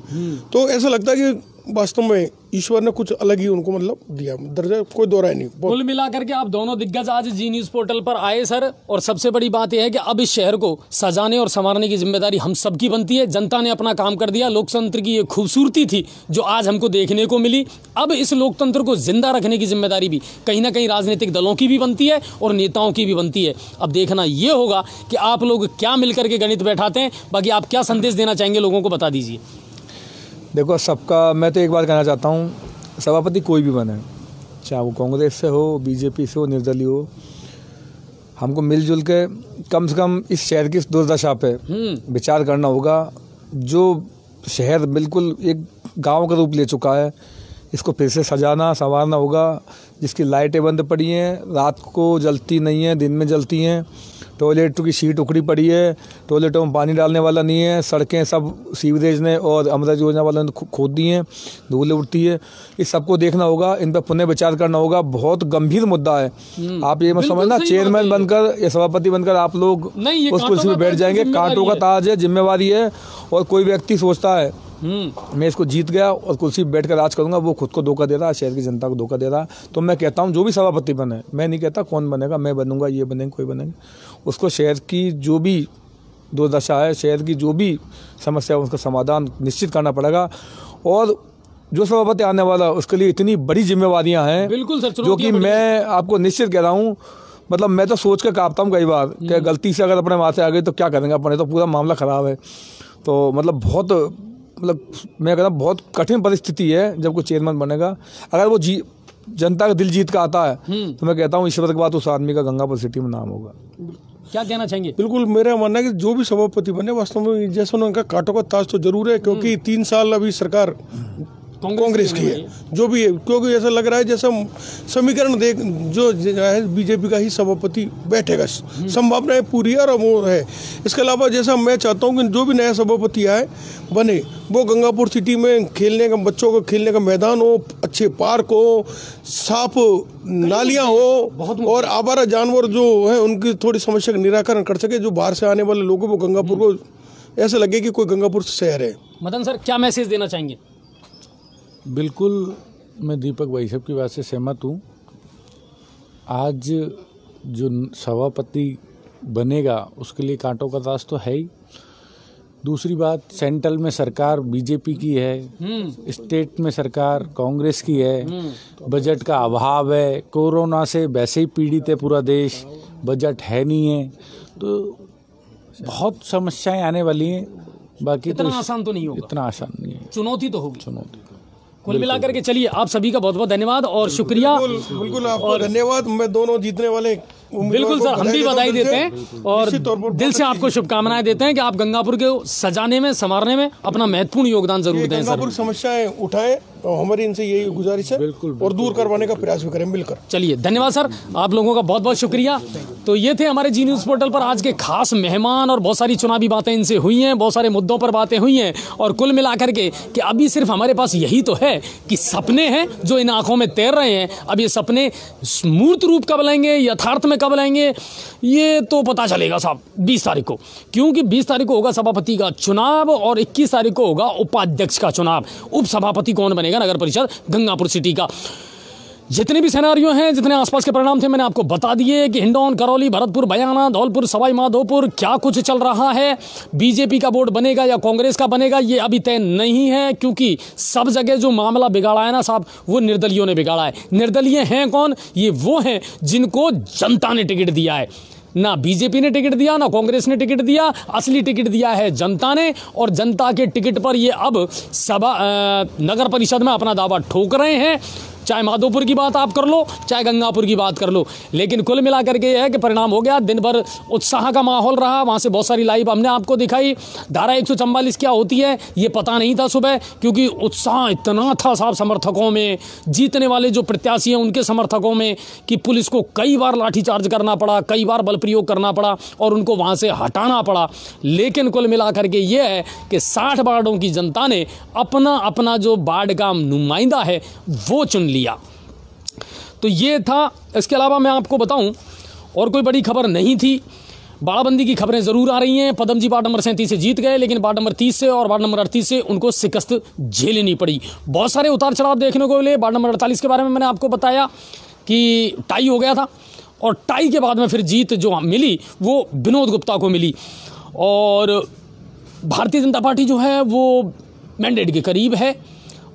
तो ऐसा लगता है कि वास्तव में ईश्वर ने कुछ अलग ही उनको मतलब दिया दर्जा, कोई दो राय नहीं। कुल मिलाकर के आप दोनों दिग्गज आज जी न्यूज़ पोर्टल पर आए सर, और सबसे बड़ी बात यह है कि अब इस शहर को सजाने और संवारने की जिम्मेदारी हम सबकी बनती है। जनता ने अपना काम कर दिया, लोकतंत्र की ये खूबसूरती थी जो आज हमको देखने को मिली। अब इस लोकतंत्र को जिंदा रखने की जिम्मेदारी भी कहीं ना कहीं राजनीतिक दलों की भी बनती है और नेताओं की भी बनती है। अब देखना ये होगा कि आप लोग क्या मिलकर के गणित बैठाते हैं। बाकी आप क्या संदेश देना चाहेंगे लोगों को, बता दीजिए। देखो, सबका मैं तो एक बात कहना चाहता हूँ, सभापति कोई भी बने, चाहे वो कांग्रेस से हो, बीजेपी से हो, निर्दलीय हो, हमको मिलजुल के कम से कम इस शहर की दुर्दशा पे विचार करना होगा। जो शहर बिल्कुल एक गांव का रूप ले चुका है, इसको फिर से सजाना संवारना होगा। जिसकी लाइटें बंद पड़ी हैं, रात को जलती नहीं हैं, दिन में जलती हैं, टॉयलेट की शीट उखड़ी पड़ी है, टॉयलेटों में पानी डालने वाला नहीं है, सड़कें सब सीवरेज ने और अमृत योजना वालों ने खोद दी हैं, धूल उड़ती है। इस सबको देखना होगा, इन पर पुनः विचार करना होगा। बहुत गंभीर मुद्दा है। आप ये मत समझना चेयरमैन बनकर या सभापति बनकर आप लोग उस कुर्सी पर बैठ जाएंगे। कांटों का ताज है, जिम्मेवारी है। और कोई व्यक्ति सोचता है मैं इसको जीत गया और कुर्सी पर बैठ कर राज करूंगा, वो खुद को धोखा दे रहा है, शहर की जनता को धोखा दे रहा है। तो मैं कहता हूँ जो भी सभापति बने, मैं नहीं कहता कौन बनेगा, मैं बनूंगा, ये बनेंगे, कोई बनेंगे, उसको शहर की जो भी दुर्दशा है, शहर की जो भी समस्या है, उसका समाधान निश्चित करना पड़ेगा। और जो सभापति आने वाला उसके लिए इतनी बड़ी जिम्मेवारियां हैं, बिल्कुल सर, जो कि मैं आपको निश्चित कह रहा हूँ। मतलब मैं तो सोच कर कांपता हूँ कई बार कि गलती से अगर अपने माथे आ गई तो क्या करेंगे अपने, तो पूरा मामला खराब है। तो मतलब बहुत मैं कहता हूँ बहुत कठिन परिस्थिति है जब कोई चेयरमैन बनेगा। अगर वो जनता का दिल जीत का आता है तो मैं कहता हूँ ईश्वर के बाद उस आदमी का गंगापुर सिटी में नाम होगा। क्या कहना चाहेंगे? बिल्कुल मेरा मानना है कि जो भी सभापति बने वास्तव में जैसा उनका कांटों का ताज तो जरूर है, क्योंकि 3 साल अभी सरकार कांग्रेस की है, जो भी है। क्योंकि ऐसा लग रहा है जैसा समीकरण देख जो है बीजेपी का ही सभापति बैठेगा, संभावनाएं पूरी है और वो है। इसके अलावा जैसा मैं चाहता हूँ कि जो भी नया सभापति आए बने, वो गंगापुर सिटी में खेलने का, बच्चों को खेलने का मैदान हो, अच्छे पार्क हो, साफ नालियाँ हो, और आवारा जानवर जो है उनकी थोड़ी समस्या का निराकरण कर सके। जो बाहर से आने वाले लोगों को गंगापुर को ऐसा लगे कि कोई गंगापुर शहर है। मदन सर, क्या मैसेज देना चाहेंगे? बिल्कुल, मैं दीपक भाई साहब की बात से सहमत हूँ। आज जो सभापति बनेगा उसके लिए कांटों का ताज तो है ही। दूसरी बात, सेंट्रल में सरकार बीजेपी की है, स्टेट में सरकार कांग्रेस की है, बजट का अभाव है, कोरोना से वैसे ही पीड़ित है पूरा देश, बजट है नहीं है, तो बहुत समस्याएं आने वाली हैं। बाकी इतना आसान तो नहीं होगा, इतना आसान नहीं है, चुनौती तो होगी। चुनौती कुल मिलाकर के चलिए, आप सभी का बहुत बहुत धन्यवाद और शुक्रिया। बिल्कुल आपको धन्यवाद। मैं दोनों जीतने वाले बिल्कुल सर, हम भी बधाई देते हैं और दिल से आपको शुभकामनाएं देते हैं कि आप गंगापुर के सजाने में, संवारने में अपना महत्वपूर्ण योगदान जरूर दें। गंगापुर समस्याएं उठाएं और हमारी इनसे यही गुजारिश है, और दूर करवाने का प्रयास भी करें मिलकर। चलिए, धन्यवाद सर, आप लोगों का बहुत बहुत शुक्रिया। तो ये थे हमारे जी न्यूज़ पोर्टल पर आज के खास मेहमान, और बहुत सारी चुनावी बातें इनसे हुई हैं, बहुत सारे मुद्दों पर बातें हुई हैं। और कुल मिलाकर के कि अभी सिर्फ हमारे पास यही तो है कि सपने हैं जो इन आंखों में तैर रहे हैं। अब ये सपने मूर्त रूप कब लेंगे, यथार्थ में कब लेंगे, ये तो पता चलेगा साहब 20 तारीख को, क्योंकि 20 तारीख को होगा सभापति का चुनाव और 21 तारीख को होगा उपाध्यक्ष का चुनाव। उप सभापति कौन बनेगा नगर परिषद गंगापुर सिटी का। जितने भी सिनेरियो हैं, जितने आसपास के परिणाम थे, मैंने आपको बता दिए कि हिंडौन, करौली, भरतपुर, बयाना, धौलपुर, सवाई माधोपुर क्या कुछ चल रहा है। बीजेपी का बोर्ड बनेगा या कांग्रेस का बनेगा ये अभी तय नहीं है, क्योंकि सब जगह जो मामला बिगाड़ा है ना साहब, वो निर्दलियों ने बिगाड़ा है। निर्दलीय हैं कौन? ये वो हैं जिनको जनता ने टिकट दिया है। ना बीजेपी ने टिकट दिया, ना कांग्रेस ने टिकट दिया, असली टिकट दिया है जनता ने। और जनता के टिकट पर ये अब नगर परिषद में अपना दावा ठोक रहे हैं। चाहे माधोपुर की बात आप कर लो, चाहे गंगापुर की बात कर लो, लेकिन कुल मिलाकर के ये है कि परिणाम हो गया। दिन भर उत्साह का माहौल रहा, वहाँ से बहुत सारी लाइव हमने आपको दिखाई। धारा 144 क्या होती है ये पता नहीं था सुबह, क्योंकि उत्साह इतना था साहब समर्थकों में, जीतने वाले जो प्रत्याशी हैं उनके समर्थकों में, कि पुलिस को कई बार लाठीचार्ज करना पड़ा, कई बार बल प्रयोग करना पड़ा और उनको वहाँ से हटाना पड़ा। लेकिन कुल मिलाकर के ये है कि 60 वार्डों की जनता ने अपना अपना जो वार्ड का नुमाइंदा है वो चुन लिया। तो ये था। इसके अलावा मैं आपको बताऊं और कोई बड़ी खबर नहीं थी। बाड़ाबंदी की खबरें जरूर आ रही हैं। पदम जी वार्ड नंबर 37 से जीत गए, लेकिन वार्ड नंबर 30 से और वार्ड नंबर 38 से उनको शिकस्त झेलनी पड़ी। बहुत सारे उतार चढ़ाव देखने को मिले। वार्ड नंबर 48 के बारे में मैंने आपको बताया कि टाई हो गया था, और टाई के बाद में फिर जीत जो मिली वो विनोद गुप्ता को मिली, और भारतीय जनता पार्टी जो है वो मैंडेट के करीब है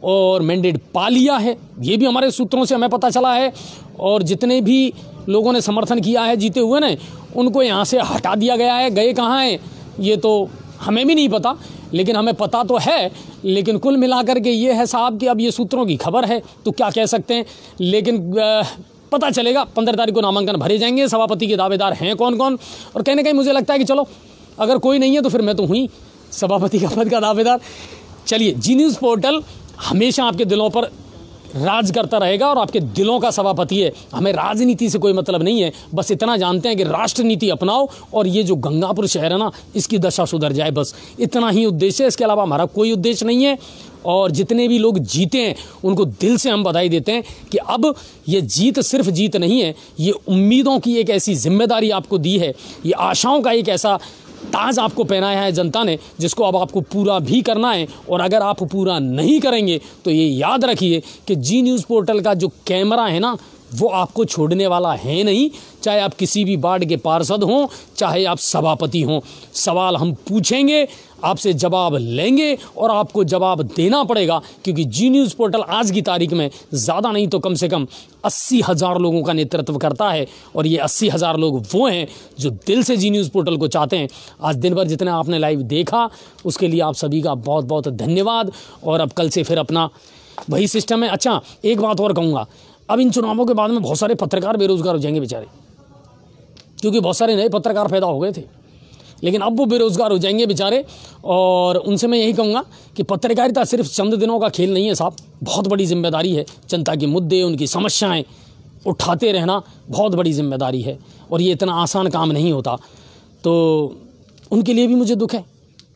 और मैंडेट पा लिया है, ये भी हमारे सूत्रों से हमें पता चला है। और जितने भी लोगों ने समर्थन किया है जीते हुए ने, उनको यहाँ से हटा दिया गया है। गए कहाँ हैं ये तो हमें भी नहीं पता, लेकिन हमें पता तो है। लेकिन कुल मिलाकर के ये है साहब कि अब ये सूत्रों की खबर है तो क्या कह सकते हैं, लेकिन पता चलेगा। 15 तारीख को नामांकन भरे जाएंगे। सभापति के दावेदार हैं कौन कौन, और कहीं ना कहीं मुझे लगता है कि चलो अगर कोई नहीं है तो फिर मैं तो हुई सभापति का पद का दावेदार। चलिए, जी न्यूज़ पोर्टल हमेशा आपके दिलों पर राज करता रहेगा और आपके दिलों का सभापति है। हमें राजनीति से कोई मतलब नहीं है, बस इतना जानते हैं कि राष्ट्र नीति अपनाओ और ये जो गंगापुर शहर है ना, इसकी दशा सुधर जाए, बस इतना ही उद्देश्य है। इसके अलावा हमारा कोई उद्देश्य नहीं है। और जितने भी लोग जीते हैं उनको दिल से हम बधाई देते हैं कि अब ये जीत सिर्फ जीत नहीं है, ये उम्मीदों की एक ऐसी जिम्मेदारी आपको दी है, ये आशाओं का एक ऐसा ताज आपको पहनाया है जनता ने, जिसको अब आपको पूरा भी करना है। और अगर आप पूरा नहीं करेंगे तो ये याद रखिए कि जी न्यूज़ पोर्टल का जो कैमरा है ना, वो आपको छोड़ने वाला है नहीं। चाहे आप किसी भी वार्ड के पार्षद हों, चाहे आप सभापति हों, सवाल हम पूछेंगे, आपसे जवाब लेंगे और आपको जवाब देना पड़ेगा। क्योंकि जी न्यूज़ पोर्टल आज की तारीख में ज़्यादा नहीं तो कम से कम 80,000 लोगों का नेतृत्व करता है, और ये 80,000 लोग वो हैं जो दिल से जी न्यूज़ पोर्टल को चाहते हैं। आज दिन भर जितना आपने लाइव देखा उसके लिए आप सभी का बहुत बहुत धन्यवाद। और अब कल से फिर अपना वही सिस्टम है। अच्छा, एक बात और कहूँगा, अब इन चुनावों के बाद में बहुत सारे पत्रकार बेरोजगार हो जाएंगे बेचारे, क्योंकि बहुत सारे नए पत्रकार पैदा हो गए थे, लेकिन अब वो बेरोजगार हो जाएंगे बेचारे। और उनसे मैं यही कहूँगा कि पत्रकारिता सिर्फ चंद दिनों का खेल नहीं है साहब, बहुत बड़ी जिम्मेदारी है। जनता के मुद्दे, उनकी समस्याएं उठाते रहना बहुत बड़ी जिम्मेदारी है, और ये इतना आसान काम नहीं होता। तो उनके लिए भी मुझे दुख है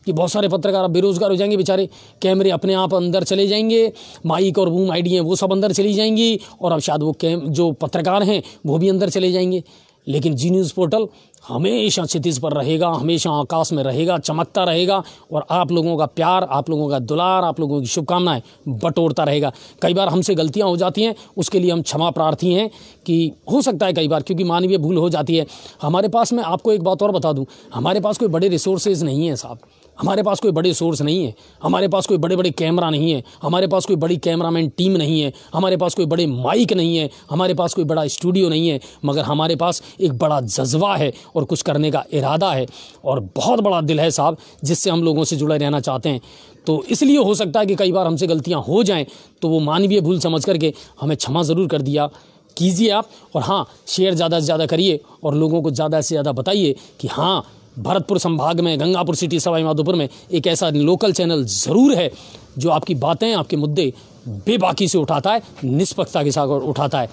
कि बहुत सारे पत्रकार अब बेरोजगार हो जाएंगे बेचारे। कैमरे अपने आप अंदर चले जाएंगे, माइक और बूम आईडी हैं वो सब अंदर चली जाएंगी, और अब शायद वो जो पत्रकार हैं वो भी अंदर चले जाएंगे। लेकिन जी न्यूज़ पोर्टल हमेशा क्षितिज पर रहेगा, हमेशा आकाश में रहेगा, चमकता रहेगा, और आप लोगों का प्यार, आप लोगों का दुलार, आप लोगों की शुभकामनाएं बटोरता रहेगा। कई बार हमसे गलतियां हो जाती हैं, उसके लिए हम क्षमा प्रार्थी हैं कि हो सकता है कई बार, क्योंकि मानवीय भूल हो जाती है। हमारे पास, मैं आपको एक बात और बता दूं, हमारे पास कोई बड़े रिसोर्सेज नहीं है साहब, हमारे पास कोई बड़े सोर्स नहीं है, हमारे पास कोई बड़े बड़े कैमरा नहीं है, हमारे पास कोई बड़ी कैमरामैन टीम नहीं है, हमारे पास कोई बड़े माइक नहीं है, हमारे पास कोई बड़ा स्टूडियो नहीं है, मगर हमारे पास एक बड़ा जज्बा है और कुछ करने का इरादा है, और बहुत बड़ा दिल है साहब, जिससे हम लोगों से जुड़े रहना चाहते हैं। तो इसलिए हो सकता है कि कई बार हमसे गलतियाँ हो जाएँ, तो वो मानवीय भूल समझ करके हमें क्षमा ज़रूर कर दिया कीजिए आप। और हाँ, शेयर ज़्यादा से ज़्यादा करिए और लोगों को ज़्यादा से ज़्यादा बताइए कि हाँ, भरतपुर संभाग में, गंगापुर सिटी, सवाई माधोपुर में एक ऐसा लोकल चैनल ज़रूर है जो आपकी बातें, आपके मुद्दे बेबाकी से उठाता है, निष्पक्षता के साथ उठाता है।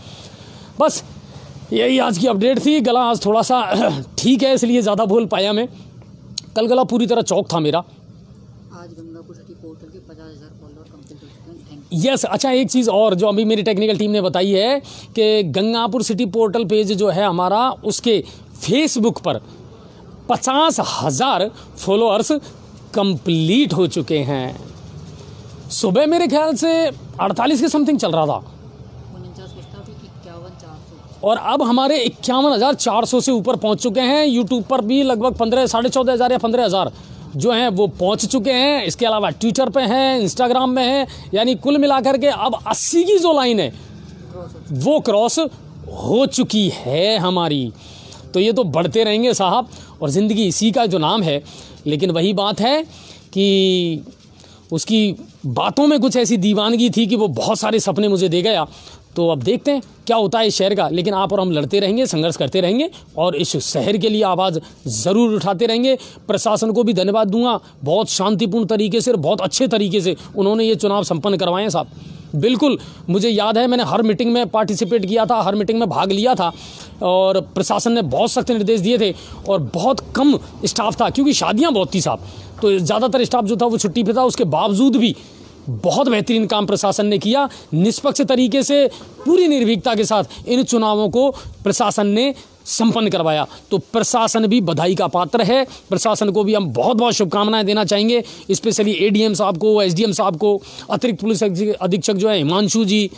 बस यही आज की अपडेट थी। गला आज थोड़ा सा ठीक है, इसलिए ज़्यादा बोल पाया मैं। कल गला पूरी तरह चौक था मेरा। आज गंगापुर सिटी पोर्टल के 50,000 फॉलोअर कंप्लीट हो चुके हैं। Thank you. यस, अच्छा, एक चीज़ और जो अभी मेरी टेक्निकल टीम ने बताई है कि गंगापुर सिटी पोर्टल पेज जो है हमारा, उसके फेसबुक पर 50,000 फॉलोअर्स कंप्लीट हो चुके हैं। सुबह मेरे ख्याल से 48 के समथिंग चल रहा था, 49 और अब हमारे 51,400 से ऊपर पहुंच चुके हैं। यूट्यूब पर भी लगभग 14,500 या 15,000 जो हैं वो पहुंच चुके हैं। इसके अलावा ट्विटर पे हैं, इंस्टाग्राम में हैं, यानी कुल मिलाकर के अब 80 की जो लाइन है वो क्रॉस हो चुकी है हमारी। तो ये तो बढ़ते रहेंगे साहब, और ज़िंदगी इसी का जो नाम है। लेकिन वही बात है कि उसकी बातों में कुछ ऐसी दीवानगी थी कि वो बहुत सारे सपने मुझे दे गया। तो अब देखते हैं क्या होता है इस शहर का। लेकिन आप और हम लड़ते रहेंगे, संघर्ष करते रहेंगे, और इस शहर के लिए आवाज़ ज़रूर उठाते रहेंगे। प्रशासन को भी धन्यवाद दूंगा, बहुत शांतिपूर्ण तरीके से, बहुत अच्छे तरीके से उन्होंने ये चुनाव संपन्न करवाए हैं साहब। बिल्कुल, मुझे याद है मैंने हर मीटिंग में पार्टिसिपेट किया था, हर मीटिंग में भाग लिया था, और प्रशासन ने बहुत सख्त निर्देश दिए थे, और बहुत कम स्टाफ था क्योंकि शादियां बहुत थी साहब, तो ज़्यादातर स्टाफ जो था वो छुट्टी पे था। उसके बावजूद भी बहुत बेहतरीन काम प्रशासन ने किया। निष्पक्ष तरीके से, पूरी निर्भीकता के साथ इन चुनावों को प्रशासन ने संपन्न करवाया। तो प्रशासन भी बधाई का पात्र है। प्रशासन को भी हम बहुत बहुत शुभकामनाएं देना चाहेंगे, स्पेशली एडीएम साहब को, एसडीएम साहब को, अतिरिक्त पुलिस अधीक्षक जो है हिमांशु जी,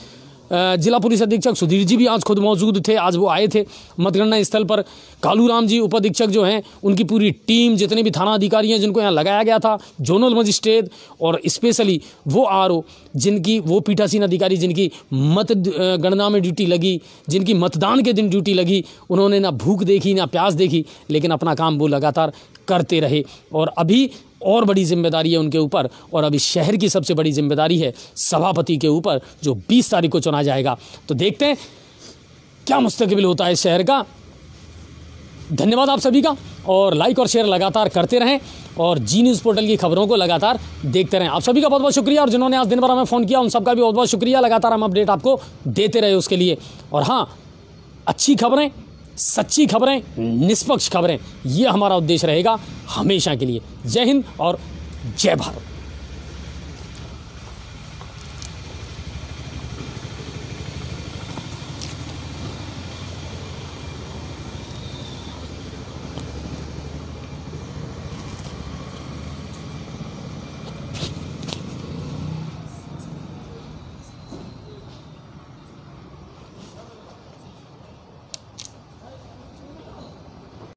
जिला पुलिस अधीक्षक सुधीर जी भी आज खुद मौजूद थे, आज वो आए थे मतगणना स्थल पर। कालूराम जी उप अधीक्षक जो हैं, उनकी पूरी टीम, जितने भी थाना अधिकारी हैं जिनको यहाँ लगाया गया था, जोनल मजिस्ट्रेट और स्पेशली वो आरओ जिनकी, वो पीठासीन अधिकारी जिनकी मत गणना में ड्यूटी लगी, जिनकी मतदान के दिन ड्यूटी लगी, उन्होंने ना भूख देखी ना प्यास देखी, लेकिन अपना काम वो लगातार करते रहे। और अभी और बड़ी जिम्मेदारी है उनके ऊपर, और अभी शहर की सबसे बड़ी जिम्मेदारी है सभापति के ऊपर, जो 20 तारीख को चुना जाएगा। तो देखते हैं क्या मुस्तकबिल होता है इस शहर का। धन्यवाद आप सभी का, और लाइक और शेयर लगातार करते रहें, और जी न्यूज़ पोर्टल की खबरों को लगातार देखते रहें। आप सभी का बहुत बहुत शुक्रिया, और जिन्होंने आज दिन भर हमें फ़ोन किया उन सबका भी बहुत बहुत शुक्रिया। लगातार हम अपडेट आपको देते रहे उसके लिए। और हाँ, अच्छी खबरें, सच्ची खबरें, निष्पक्ष खबरें, ये हमारा उद्देश्य रहेगा हमेशा के लिए। जय हिंद और जय भारत।